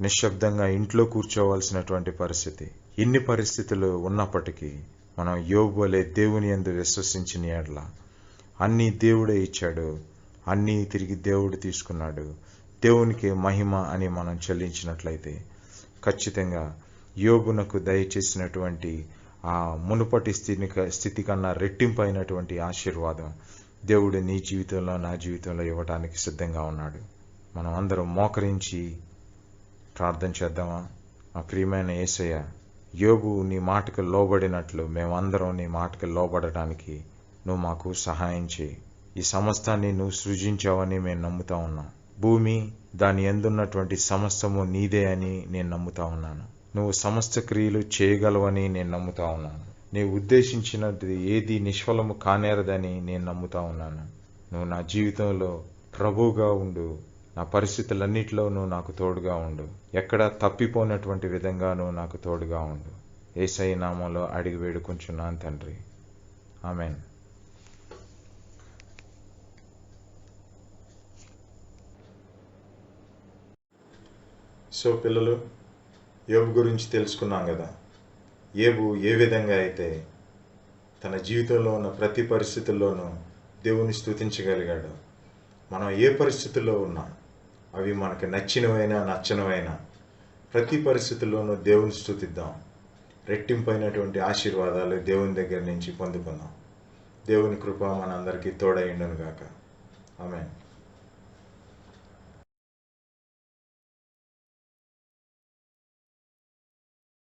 S5: నిశ్శబ్దంగా ఇంట్లో కూర్చోవలసినటువంటి పరిస్థితి. ఇన్ని పరిస్థితులు ఉన్నప్పటికీ మనం యోబు వలె దేవుని యందు విశ్వసించిన యెడల అన్నీ దేవుడే ఇచ్చాడు, అన్నీ తిరిగి దేవుడు తీసుకున్నాడు, దేవునికి మహిమ అని మనం చెల్లించినట్లయితే ఖచ్చితంగా యోబునకు దయచేసినటువంటి ఆ మునుపటి స్థితి కన్నా రెట్టింపు అయినటువంటి ఆశీర్వాదం దేవుడు నీ జీవితంలో నా జీవితంలో ఇవ్వడానికి సిద్ధంగా ఉన్నాడు. మనం అందరం మోకరించి ప్రార్థన చేద్దామా? మా ప్రియమైన యేసయ్య, యోబు నీ మాటకు లోబడినట్లు మేమందరం నీ మాటకు లోబడటానికి నువ్వు మాకు సహాయం చేయి. ఈ సమస్తాన్ని నువ్వు సృజించావని మేము నమ్ముతా ఉన్నాం. భూమి దాని యందున్నటువంటి సమస్తము నీదే అని నేను నమ్ముతా ఉన్నాను. నువ్వు సమస్త క్రియలు చేయగలవని నేను నమ్ముతా ఉన్నాను. నీవు ఉద్దేశించినది ఏది నిష్ఫలము కానేరదని నేను నమ్ముతా ఉన్నాను. నువ్వు నా జీవితంలో ప్రభువుగా ఉండు, నా పరిస్థితులన్నిటిలో నువ్వు నాకు తోడుగా ఉండు, ఎక్కడా తప్పిపోయినటువంటి విధంగా నువ్వు నాకు తోడుగా ఉండు. యేసయ్య నామంలో అడిగి వేడుకుంటున్నాను తండ్రి, ఆమెన్. సో పిల్లలు, యోబు గురించి తెలుసుకున్నాం కదా. యోబు ఏ విధంగా అయితే తన జీవితంలో ఉన్న ప్రతి పరిస్థితుల్లోనూ దేవుని స్తుతించగలిగాడు. మనం ఏ పరిస్థితుల్లో ఉన్నా, అవి మనకి నచ్చినవైనా నచ్చనివైనా ప్రతి పరిస్థితుల్లోనూ దేవుని స్తుతిద్దాం. రెట్టింపైనటువంటి ఆశీర్వాదాలు దేవుని దగ్గర నుంచి పొందుకుందాం. దేవుని కృప మనందరికీ తోడైండును గాక. ఆమేన్.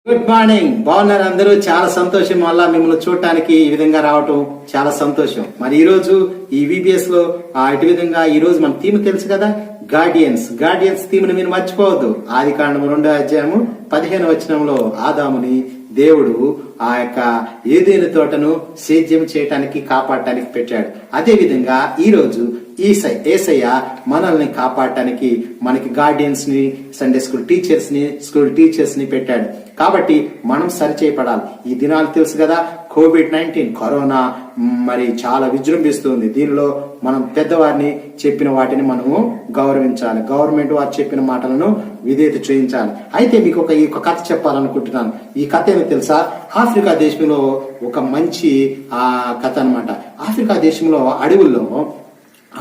S6: Good morning. బాగున్నారు అందరూ? చాలా సంతోషం వల్ల మిమ్మల్ని చూడటానికి ఈ విధంగా రావటం చాలా సంతోషం. మరి ఈ రోజు ఈ VBS లో ఇటు విధంగా ఈ రోజు మన థీమ్ తెలుసు కదా, గార్డియన్స్ థీమ్ ని మీరు మర్చిపోవద్దు. ఆదికాండము 2వ అధ్యాయము 15వ వచనంలో ఆదాముని దేవుడు ఆ యొక్క ఏదైనా తోటను సేద్యం చేయటానికి కాపాడటానికి పెట్టాడు. అదే విధంగా ఈ రోజు యేసయ్య మనల్ని కాపాడటానికి మనకి గార్డియన్స్ ని, సండే స్కూల్ టీచర్స్ ని పెట్టాడు. కాబట్టి మనం సరిచేయపడాలి. ఈ దినాలు తెలుసు కదా, COVID-19 కరోనా మరి చాలా విజృంభిస్తుంది. దీనిలో మనం పెద్దవారిని చెప్పిన వాటిని మనము గౌరవించాలి. గవర్నమెంట్ వారు చెప్పిన మాటలను విధేయత చేయించాలి. అయితే మీకు ఒక కథ చెప్పాలనుకుంటున్నాను. ఈ కథ ఏమో తెలుసా? ఆఫ్రికా దేశంలో ఒక మంచి కథ అన్నమాట. ఆఫ్రికా దేశంలో అడవుల్లో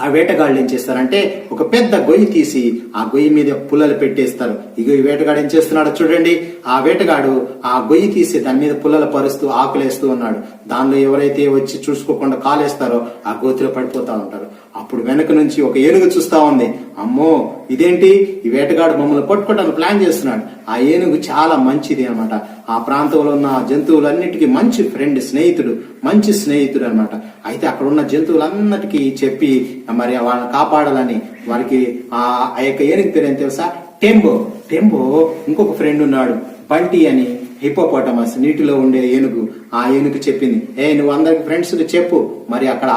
S6: ఆ వేటగాళ్ళు ఏం చేస్తారంటే ఒక పెద్ద గొయ్యి తీసి ఆ గొయ్యి మీద పుల్లలు పెట్టేస్తారు. ఇగో ఈ వేటగాడు ఏం చేస్తున్నాడో చూడండి. ఆ వేటగాడు ఆ గొయ్యి తీసి దాని మీద పుల్లలు పరుస్తూ ఆకులేస్తూ ఉన్నాడు. దానిలో ఎవరైతే వచ్చి చూసుకోకుండా కాలేస్తారో ఆ గోతిలో పడిపోతా ఉంటారు. అప్పుడు వెనక నుంచి ఒక ఏనుగు చూస్తా ఉంది. అమ్మో ఇదేంటి, ఈ వేటగాడు మమ్మల్ని పట్టుకోవడానికి ప్లాన్ చేస్తున్నాడు. ఆ ఏనుగు చాలా మంచిది అన్నమాట. ఆ ప్రాంతంలో ఉన్న జంతువులన్నిటికీ మంచి ఫ్రెండ్, మంచి స్నేహితుడు అన్నమాట. అయితే అక్కడ ఉన్న జంతువులన్నిటికీ చెప్పి మరి వాళ్ళని కాపాడాలని వారికి ఆ యొక్క ఏనుగు పేరు ఏం తెలుసా? టెంబో. ఇంకొక ఫ్రెండ్ ఉన్నాడు బంటి అని, హిపోపోటమస్, నీటిలో ఉండే ఏనుగు. ఆ ఏనుగు చెప్పింది, నువ్వు అందరికి ఫ్రెండ్స్ చెప్పు, మరి అక్కడ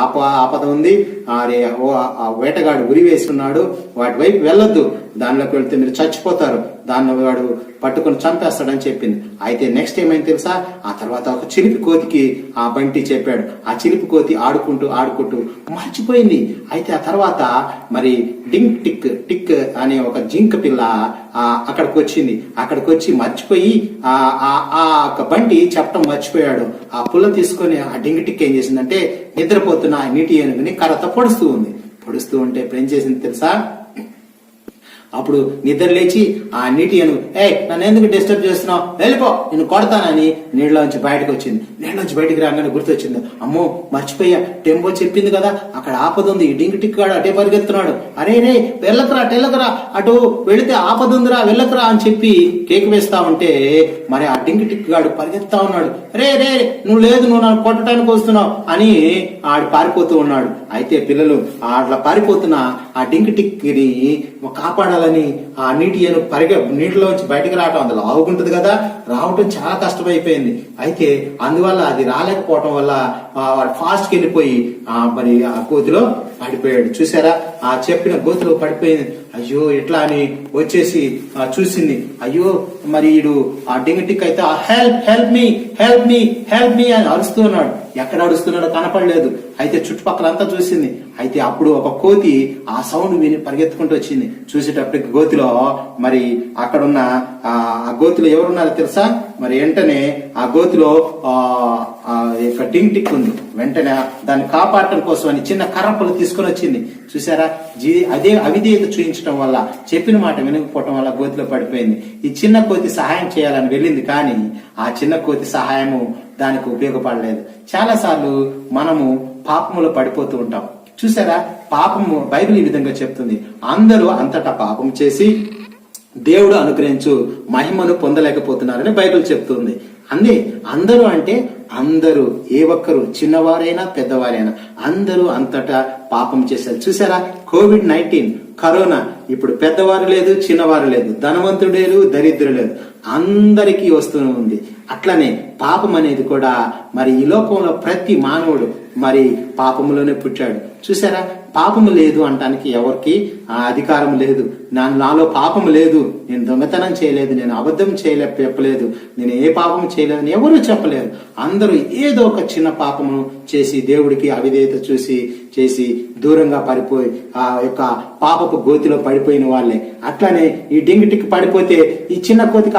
S6: ఆపద ఉంది, ఆ వేటగాడు ఉరి వేస్తున్నాడు, వాటి వైపు వెళ్ళొద్దు, దానిలోకి వెళ్తే మీరు చచ్చిపోతారు, దాన్ని వాడు పట్టుకుని చంపేస్తాడని చెప్పింది. అయితే నెక్స్ట్ ఏమైంది తెలుసా? ఆ తర్వాత ఒక చిలిపి కోతికి ఆ బంటి చెప్పాడు. ఆ చిలిపి కోతి ఆడుకుంటూ మర్చిపోయింది. అయితే ఆ తర్వాత మరి టిక్ అనే ఒక జింక పిల్ల అక్కడికి వచ్చి మర్చిపోయి ఆ బంటి చెప్పడం మర్చిపోయాడు. ఆ పుల్ల తీసుకొని ఆ టిక్ ఏం చేసిందంటే నిద్రపోతున్న ఆ నీటి ఏనుగుని కర్రతో పొడుస్తూ ఉంటే ఇప్పుడు ఏం చేసింది తెలుసా? అప్పుడు నిద్ర లేచి ఆ నీటి ఏనుగు, నన్ను ఎందుకు డిస్టర్బ్ చేస్తున్నావు, వెళ్ళిపో, నేను కొడతానని నీళ్ళలోంచి బయటకు వచ్చింది. నీళ్ళలోంచి బయటకు రాగానే గుర్తొచ్చింది, అమ్మో మర్చిపోయా, టెంపో చెప్పింది కదా అక్కడ ఆపద ఉంది, డింగ్ టిక్ గాడు అటే పరిగెత్తున్నాడు, అరే వెళ్ళకరా అటు వెళితే ఆపద ఉందిరా వెళ్ళకరా అని చెప్పి కేక్ వేస్తా ఉంటే మరి ఆ డింగ్ టిక్ గాడు పరిగెత్తా ఉన్నాడు. రే నువ్వు నన్ను కొట్టడానికి వస్తున్నావు అని ఆడు పారిపోతూ ఉన్నాడు. అయితే పిల్లలు అట్లా పారిపోతున్న ఆ డింగ్ టిక్ ని కాపాడాలని ఆ నీటి ఏనుగు నీటిలోంచి బయటకు రావటం, అందులో లావుకుంటుంది కదా, రావటం చాలా కష్టమైపోయింది. అయితే అందువల్ల అది రాలేకపోవటం వల్ల వాడు ఫాస్ట్ కి వెళ్ళిపోయి మరి ఆ గోతిలో పడిపోయాడు. చూసారా, ఆ చెప్పిన గోతిలో పడిపోయింది. అయ్యో ఎట్లా అని వచ్చేసి చూసింది. అయ్యో మరి ఈడు ఆ డింగటిక్ అయితే హెల్ప్ మీ అని అరుస్తూ ఉన్నాడు. ఎక్కడ అరుస్తున్నాడో కనపడలేదు. అయితే చుట్టుపక్కలంతా చూసింది. అయితే అప్పుడు ఒక కోతి ఆ సౌండ్ విని పరిగెత్తుకుంటూ వచ్చింది. చూసేటప్పటికి గోతిలో మరి అక్కడున్న ఆ గోతిలో ఎవరున్నారో తెలుసా? మరి వెంటనే ఆ గోతిలో డింగ్ టిక్ ఉంది. వెంటనే దాన్ని కాపాడటం కోసం అని చిన్న కర్రపలు తీసుకొని వచ్చింది. చూసారా, అవిధేయత చూపించడం వల్ల, చెప్పిన మాట వినకపోవటం వల్ల గోతిలో పడిపోయింది. ఈ చిన్న కోతి సహాయం చేయాలని వెళ్ళింది, కానీ ఆ చిన్న కోతి సహాయము దానికి ఉపయోగపడలేదు. చాలా సార్లు మనము పాపములో పడిపోతూ ఉంటాం. చూసారా, పాపము బైబిల్ ఈ విధంగా చెప్తుంది, అందరూ అంతటా పాపం చేసి దేవుడు అనుగ్రహించు మహిమను పొందలేకపోతున్నారని బైబిల్ చెప్తుంది. అందరూ అంటే అందరూ, ఏ ఒక్కరు, చిన్నవారైనా పెద్దవారైనా అందరూ అంతటా పాపం చేశారు. చూసారా, COVID-19 కరోనా ఇప్పుడు పెద్దవారు లేదు, చిన్నవారు లేదు, ధనవంతుడు లేదు, దరిద్రుడు లేదు, అందరికీ వస్తూనే ఉంది. అట్లనే పాపం అనేది కూడా మరి ఈ లోకంలో ప్రతి మానవుడు మరి పాపములోనే పుట్టాడు. చూసారా, పాపము లేదు అంటానికి ఎవరికి అధికారం లేదు. నాలో పాపము లేదు, నేను దొంగతనం చేయలేదు, నేను అబద్ధం చెప్పలేదు, నేను ఏ పాపం చేయలేదని ఎవరు చెప్పలేరు. అందరూ ఏదో ఒక చిన్న పాపము చేసి దేవుడికి అవిధేయత చేసి దూరంగా పడిపోయి ఆ యొక్క పాపపు గోతిలో పడిపోయిన వాళ్ళే. అట్లానే ఈ డింగిటికి పడిపోతే ఈ చిన్న కోతి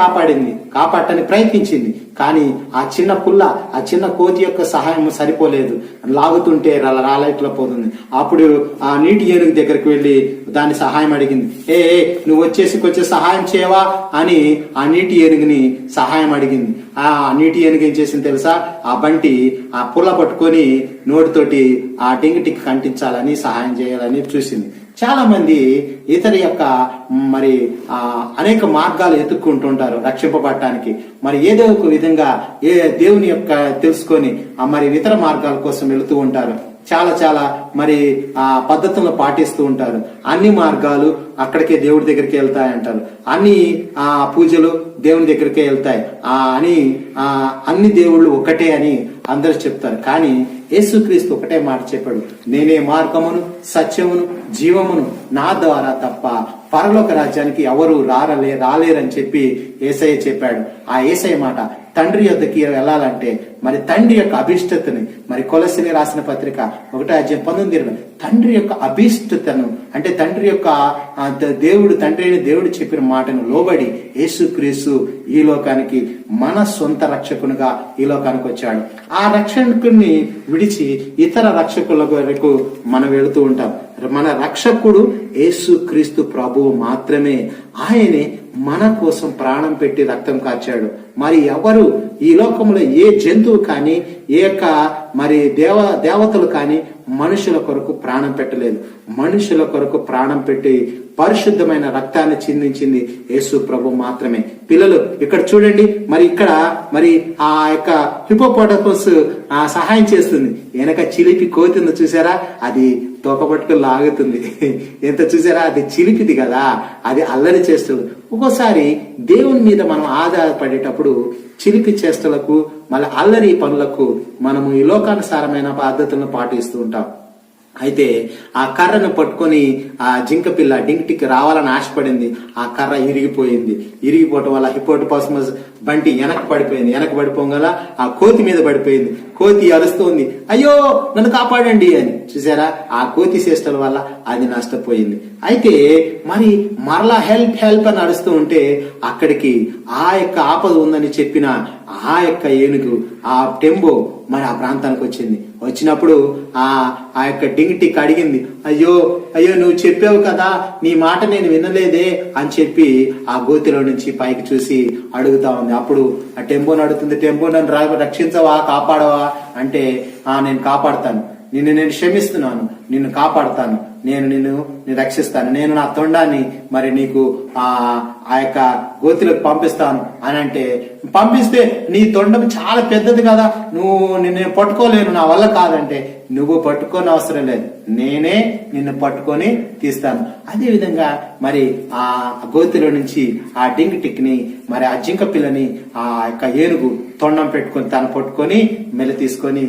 S6: కాపాడటానికి ప్రయత్నించింది, కానీ ఆ చిన్న పుల్ల, ఆ చిన్న కోతి యొక్క సహాయం సరిపోలేదు, లాగుతుంటే రాలేకపోతుంది. అప్పుడు ఆ నీటి ఏనుగు దగ్గరికి వెళ్లి దాని సహాయం అడిగింది. నువ్వు కొంచెం సహాయం చేయవా అని ఆ నీటి ఏనుగుని సహాయం అడిగింది. ఆ నీటి ఏనుగు ఏం చేసింది తెలుసా? ఆ బంటి ఆ పుల్ల పట్టుకొని నోటితోటి ఆ డింగిటికి కంటించాలని, సహాయం చేయాలని చూసింది. చాలా మంది ఇతర యొక్క మరి అనేక మార్గాలు ఎత్తుక్కుంటుంటారు రక్షింపబడటానికి. మరి ఏదో ఒక విధంగా దేవుని యొక్క తెలుసుకొని మరి ఇతర మార్గాల కోసం వెళుతూ ఉంటారు. చాలా మరి ఆ పద్ధతులను పాటిస్తూ ఉంటారు. అన్ని మార్గాలు అక్కడికే దేవుడి దగ్గరికి వెళ్తాయంటారు. అన్ని పూజలు దేవుని దగ్గరికే వెళ్తాయి అని అన్ని దేవుళ్ళు ఒకటే అని అందరూ చెప్తారు. కానీ యేసుక్రీస్తు ఒకటే మాట చెప్పాడు, నేనే మార్గమును, సత్యమును, జీవమును, నా ద్వారా తప్ప పరలోక రాజ్యానికి ఎవరు రాలేరని చెప్పి యేసయ్య చెప్పాడు. ఆ యేసయ్య మాట తండ్రి యొద్దకి వెళ్ళాలంటే మరి తండ్రి యొక్క అభిష్టతని, మరి కొలస్సీలకు రాసిన పత్రిక 1:19 తండ్రి యొక్క అభిష్టతను, అంటే తండ్రి యొక్క తండ్రి అయిన దేవుడు చెప్పిన మాటను లోబడి యేసుక్రీస్తు ఈ లోకానికి మన సొంత రక్షకునిగా ఈ లోకానికి వచ్చాడు. ఆ రక్షకుని విడిచి ఇతర రక్షకుల వరకు మనం వెళుతూ ఉంటాం. మన రక్షకుడు యేసుక్రీస్తు ప్రభువు మాత్రమే. ఆయనే మన కోసం ప్రాణం పెట్టి రక్తం కార్చాడు. మరి ఎవరు ఈ లోకంలో ఏ జంతువు కానీ ఏ యొక్క మరి దేవతలు కానీ మనుషుల కొరకు ప్రాణం పెట్టలేదు. మనుషుల కొరకు ప్రాణం పెట్టి పరిశుద్ధమైన రక్తాన్ని చిందించింది యేసు ప్రభు మాత్రమే. పిల్లలు ఇక్కడ చూడండి, మరి ఇక్కడ మరి ఆ యొక్క హిపోపోటమస్ సహాయం చేస్తుంది. వెనక చిలిపి కోతింది చూసారా, అది తోకపట్టుకుని లాగుతుంది. ఎంత చూసారా, అది చిలిపిది కదా, అది అల్లరి చేస్తుంది. ఒక్కోసారి దేవుని మీద మనం ఆధారపడేటప్పుడు చిలిపి చేష్టలకు మళ్ళీ అల్లరి పనులకు మనము ఈ లోకానుసారమైన పద్ధతులను పాటిస్తూ ఉంటాం. అయితే ఆ కర్రను పట్టుకొని ఆ జింక పిల్ల డింకిటికి రావాలని ఆశపడింది. ఆ కర్ర ఇరిగిపోయింది. ఇరిగిపోవటం వల్ల హిపోటమస్ బంటి వెనక పడిపోగల ఆ కోతి మీద పడిపోయింది. కోతి అరుస్తుంది, అయ్యో నన్ను కాపాడండి అని. చూసారా, ఆ కోతి చేష్టల వల్ల అది నష్టపోయింది. అయితే మరి మరలా హెల్ప్ అని అరుస్తూ ఉంటే అక్కడికి ఆ యొక్క ఆపద ఉందని చెప్పిన ఆ యొక్క ఏనుగు ఆ టెంబో మరి ఆ ప్రాంతానికి వచ్చినప్పుడు ఆ యొక్క డింగిటికి అడిగింది, అయ్యో నువ్వు చెప్పావు కదా, నీ మాట నేను వినలేదే అని చెప్పి ఆ గోతిలో నుంచి పైకి చూసి అడుగుతా ఉంది. అప్పుడు ఆ టెంపోని అడుగుతుంది, టెంపో నన్ను రక్షించవా, కాపాడవా అంటే నేను కాపాడుతాను, నేను క్షమిస్తున్నాను, నిన్ను కాపాడుతాను, నిన్ను రక్షిస్తాను, నేను నా తొండాన్ని మరి నీకు ఆ యొక్క గోతిలోకి పంపిస్తాను అని అంటే, పంపిస్తే నీ తొండం చాలా పెద్దది కదా, నిన్ను పట్టుకోలేను, నా వల్ల కాదంటే, నువ్వు పట్టుకోని అవసరం లేదు, నేనే నిన్ను పట్టుకొని తీస్తాను. అదే విధంగా మరి ఆ గోతిలో నుంచి ఆ డింగిటిక్ ని మరి ఆ జింక పిల్లని ఆ యొక్క ఏనుగు తొండం పెట్టుకొని తను పట్టుకొని మెల్ల తీసుకొని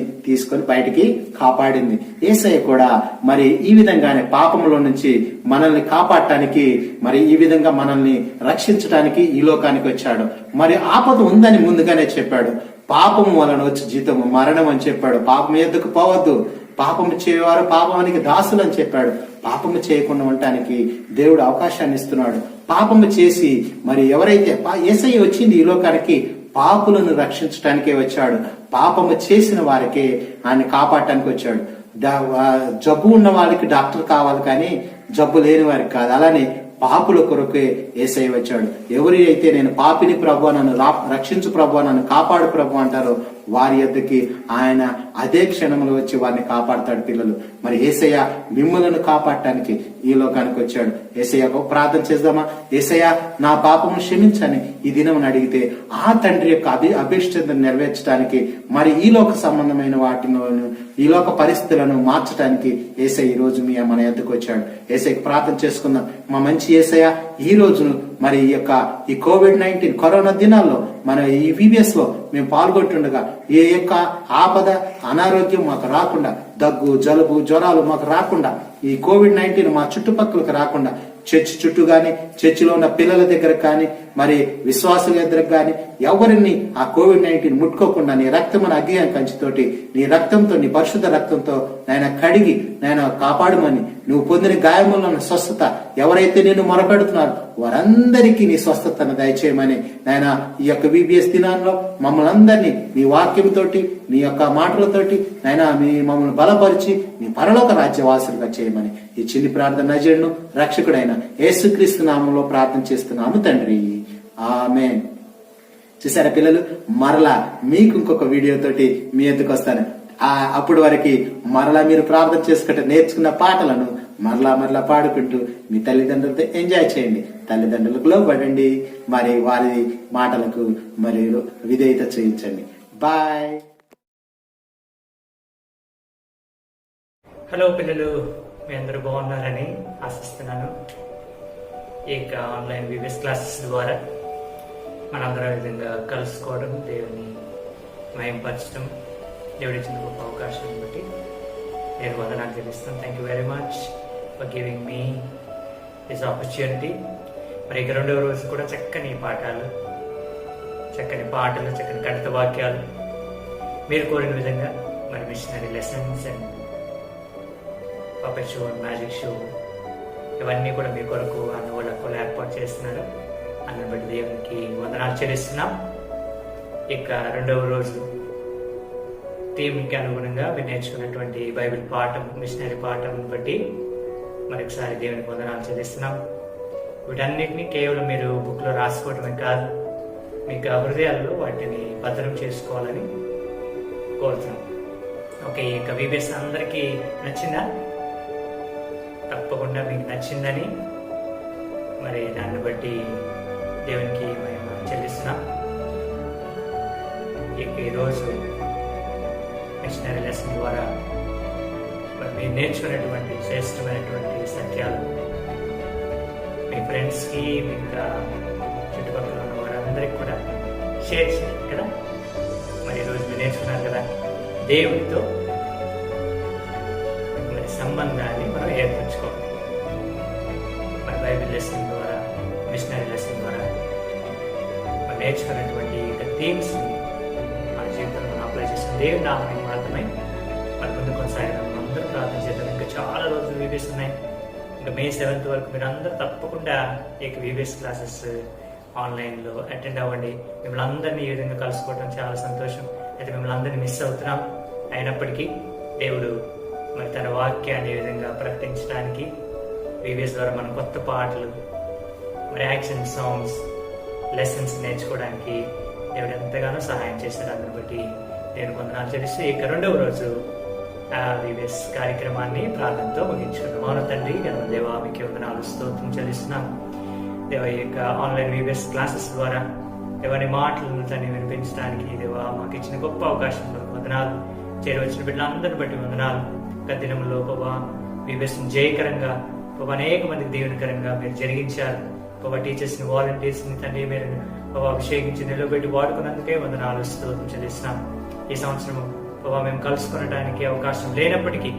S6: బయటికి కాపాడింది. యేసయ్య కూడా మరి ఈ విధంగానే పాపంలో నుంచి మనల్ని కాపాడటానికి, మరి ఈ విధంగా మనల్ని రక్షించడానికి ఈ లోకానికి వచ్చాడు. మరి ఆపద ఉందని ముందుగానే చెప్పాడు. పాపము వలన వచ్చి జీతము మరణం అని చెప్పాడు. పాపం ఎద్దుకు పోవద్దు, పాపము చేయవారు పాపానికి దాసులు అని చెప్పాడు. పాపము చేయకుండా ఉండటానికి దేవుడు అవకాశాన్ని ఇస్తున్నాడు. పాపము చేసి మరి ఎవరైతే యేసయ్య వచ్చింది ఈ లోకానికి పాపులను రక్షించడానికే వచ్చాడు. పాపము చేసిన వారికే ఆయన కాపాడటానికి వచ్చాడు. జబ్బు ఉన్న వాళ్ళకి డాక్టర్ కావాలి కానీ జబ్బు లేని వారికి కాదు. అలానే పాపుల కొరకే యేసయ్య వచ్చాడు. ఎవరి అయితే నేను పాపిని ప్రభు, నన్ను రక్షించు ప్రభు, నన్ను కాపాడు ప్రభు అంటారో వారి యొద్దకి ఆయన అదే క్షణంలో వచ్చి వారిని కాపాడతాడు. పిల్లలు, మరి యేసయ్య మిమ్మల్ని కాపాడటానికి ఈ లోకానికి వచ్చాడు. యేసయ్య ప్రార్థన చేద్దామా? యేసయ్య నా పాపము క్షమించని ఈ దినం అడిగితే ఆ తండ్రి యొక్క అభిష్టతను నెరవేర్చడానికి, మరి ఈ లోక సంబంధమైన వాటిలో ఈ లోక పరిస్థితులను మార్చడానికి యేసయ్య ఈ రోజు మన యొద్దకు వచ్చాడు. యేసయ్యకి ప్రార్థన చేసుకుందాం. మా మంచి యేసయ్య, ఈ రోజును మరి ఈ కోవిడ్-19 కరోనా దినాల్లో మన ఈ VBS లో మేము పాల్గొంటుండగా ఏ యొక్క ఆపద అనారోగ్యం మాకు రాకుండా, దగ్గు జలుబు జ్వరాలు మాకు రాకుండా, ఈ కోవిడ్-19 మా చుట్టుపక్కలకు రాకుండా, చర్చి చుట్టూ గాని, చర్చిలో ఉన్న పిల్లల దగ్గర కానీ, మరి విశ్వాసుల దగ్గర కానీ ఎవరిని ఆ కోవిడ్-19 ముట్టుకోకుండా నీ రక్తమున అగ్ని కంచితోటి, నీ రక్తంతో, నీ పరిశుద్ధ రక్తంతో నాయన కడిగి నాయన కాపాడమని, నువ్వు పొందిన గాయములను స్వస్థత ఎవరైతే నేను మొరపెడుతున్నారు వారందరికీ నీ స్వస్థతను దయచేయమని నాయన ఈ యొక్క VBS దినాల్లో మమ్మల్ని అందరినీ నీ వాక్యంతో, నీ యొక్క మాటలతోటి నాయన మమ్మల్ని బలపరిచి నీ పరలోక రాజ్యవాసులుగా చేయమని ఈ చిన్ని ప్రార్థన నజరును రక్షకుడైన యేసుక్రీస్తు నామంలో ప్రార్థన చేస్తున్నాము తండ్రి, ఆమేన్. చూసారా పిల్లలు, మరలా మీకు ఇంకొక వీడియో తోటి మీ ఎద్దుకు వస్తాను. అప్పుడు వరకు మరలా మీరు ప్రార్థన చేసుకుంటే నేర్చుకున్న పాటలను మరలా పాడుకుంటూ మీ తల్లిదండ్రులతో ఎంజాయ్ చేయండి. తల్లిదండ్రులకు లోబడండి, మరి వారి మాటలకు మరి విధేయత చూపించండి. బాయ్.
S7: హలో పిల్లలు, మీ అందరూ బాగున్నారని ఆశిస్తున్నాను. ఇక ఆన్లైన్ VBS క్లాసెస్ ద్వారా మనందరం విధంగా కలుసుకోవడం, దేవుని మయంపరచడం, దేవుడి ఇచ్చిన గొప్ప అవకాశాన్ని బట్టి నేను వందనాలు చెల్లిస్తాను. Thank you very much for giving me this opportunity. మరి ఇక రెండవ రోజు కూడా చక్కని పాటలు, చక్కని గణిత వాక్యాలు, మీరు కోరిన విధంగా మరి missionary lessons and puppet show, magic show, ఇవన్నీ కూడా మీ కొరకు అందువల్ల ఏర్పాటు చేస్తున్నారు. అందుని బట్టి దేవునికి వందనాలు చెల్లిస్తున్నాం. ఇక రెండవ రోజు థీమ్కి అనుగుణంగా మీరు నేర్చుకున్నటువంటి బైబిల్ పాఠం, మిషనరీ పాఠం బట్టి మరొకసారి దేవునికి వందనాలు చెల్లిస్తున్నాం. వీటన్నిటిని కేవలం మీరు బుక్లో రాసుకోవటమే కాదు, మీకు హృదయాల్లో వాటిని భద్రం చేసుకోవాలని కోరుతున్నాం. ఓకే, ఈ యొక్క విబిఎస్ అందరికీ నచ్చిందా? తప్పకుండా మీకు నచ్చిందని మరి దాన్ని బట్టి దేవునికి మేము చెల్లిస్తున్నాం. ఇక ఈరోజు మిషనరీ లెసన్ ద్వారా మరి మీరు నేర్చుకునేటువంటి శ్రేష్టమైనటువంటి సత్యాలు మీ ఫ్రెండ్స్కి, ఇంకా చుట్టుపక్కల ఉన్న వారందరికీ కూడా షేర్ చేయండి కదా. మరి ఈరోజు మీరు నేర్చుకున్నారు కదా, దేవునితో మరి సంబంధాన్ని మనం ఏర్పరచుకోవాలి. మరి బైబిల్ లెసన్ ద్వారా, మిషనరీ లెసన్ ద్వారా మరి నేర్చుకున్నటువంటి థీమ్స్ని మన జీవితంలో మనం అప్లై చేసుకుని దేవుని నామానికి మాత్రమే మరి ముందు కొనసాగడం. అందరూ ప్రార్థన చేద్దాం. ఇంకా చాలా రోజులు వీబీఎస్ ఉన్నాయి. ఇంకా May 7th వరకు మీరు అందరూ తప్పకుండా ఈ వీబీఎస్ క్లాసెస్ ఆన్లైన్లో అటెండ్ అవ్వండి. మిమ్మల్ని అందరినీ ఈ విధంగా కలుసుకోవడం చాలా సంతోషం. అయితే మిమ్మల్ని అందరినీ మిస్ అవుతున్నాం. అయినప్పటికీ దేవుడు మరి తన వాక్యాన్ని ఈ విధంగా ప్రకటించడానికి వీబీఎస్ ద్వారా మనం కొత్త పాటలు, మరి యాక్షన్ సాంగ్స్, లెసన్స్ నేర్చుకోవడానికి దేవుడు ఎంతగానో సహాయం చేశారు. అందుని బట్టి నేను వందనాలు చెల్లిస్తూ ఇక రెండవ రోజు వీబీఎస్ కార్యక్రమాన్ని ప్రార్థనతో ముగించుకున్నాం. అవును తండ్రి, గణప దేవా, మీకు వందనాలు స్తోత్రం చెల్లిస్తున్నాం. దేవ ఈ యొక్క ఆన్లైన్ వీబీఎస్ క్లాసెస్ ద్వారా దేవాని మాటలను తన్ని వినిపించడానికి దేవా మాకు ఇచ్చిన గొప్ప అవకాశం వందనాలు. చేరవచ్చిన బిడ్డలందరిని బట్టి వందనాలు. గదినంలో బాబా వీబీఎస్ జయకరంగా బాబా అనేక మందికి దీవెనకరంగా మీరు జరిగించారు. బాబా టీచర్స్ని, వాలంటీర్స్ని తండ్రి మీరు బాబా అభిషేకించి నిలబెట్టి వాడుకున్నందుకే వందనాలు స్తోత్రం చెల్లిస్తున్నాం. ఈ సంవత్సరం బాబా మేము కలుసుకునడానికి అవకాశం లేనప్పటికీ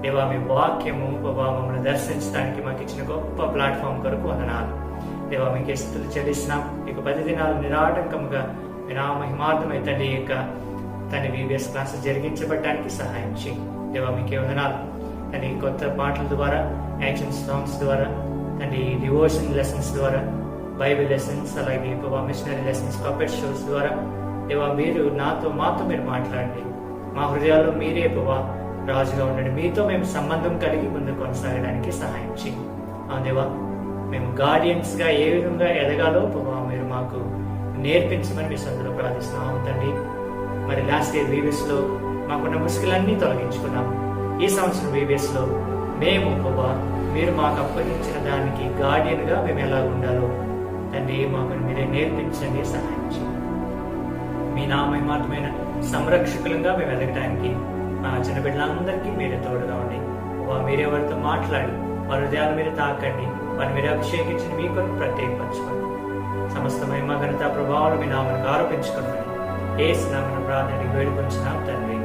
S7: దేవా మీ వాక్యము బాబా మమ్మల్ని దర్శించడానికి మాకు ఇచ్చిన గొప్ప ప్లాట్ఫామ్ కొరకు వందనాలు. దేవా మీకు స్తుతులు చెల్లిస్తున్నాం. మీకు 10 దినాలు నిరాటంకముగా మీ నామ మహిమార్థమై తండ్రి యొక్క తండ్రి వీబీఎస్ క్లాసెస్ జరిగించబడటానికి సహాయం చేయి. దేవా మీకే వందనాలు. తండ్రి కొత్త పాటల ద్వారా, యాక్షన్ సాంగ్స్ ద్వారా, తండ్రి డివోషన్ లెసన్స్ ద్వారా, బైబిల్ లెసన్స్, అలాగే బాబా మిషనరీ లెసన్స్, పపెట్ షోస్ ద్వారా దేవా మీరు మాతో మీరు మాట్లాడండి. మా హృదయాల్లో మీరే బాబా రాజుగా ఉండండి. మీతో మేము సంబంధం కలిగి ముందు కొనసాగడానికి సహాయం చేయండి. దేవా మేము గార్డియన్స్ గా ఏ విధంగా ఎదగాలో బాబా మీరు మాకు నేర్పించమని మీ సందులో ప్రార్థిస్తున్నాం తండ్రి. మరి లాస్ట్ ఇయర్ వీబీఎస్ లో మాకున్న ముసుగులన్నీ తొలగించుకున్నాం. ఈ సంవత్సరం వీబీఎస్ లో మేము బాబా మీరు మాకు అప్పగించిన దానికి గార్డియన్ గా మేము ఎలా ఉండాలో తండ్రి మాకు మీరే నేర్పించండి, సహాయం చేయండి. మీ నామహిమాత్మైన సంరక్షకులంగా మేము ఎదగటానికి మా చిన్న బిడ్డలందరికీ మీరే తోడుగా ఉండి మీరే వారితో మాట్లాడి వారి హృదయాలు మీరు తాకండి. వారిని మీరు అభిషేకించి మీ కొరకు ప్రత్యేకపరచుకోండి. సమస్త మహిమ ఘనత ప్రభావాలు మీ నామను ఆరోపించుకోండి. యేసు నామమున ప్రార్థన వేడుకొంచున్నాం తండ్రి.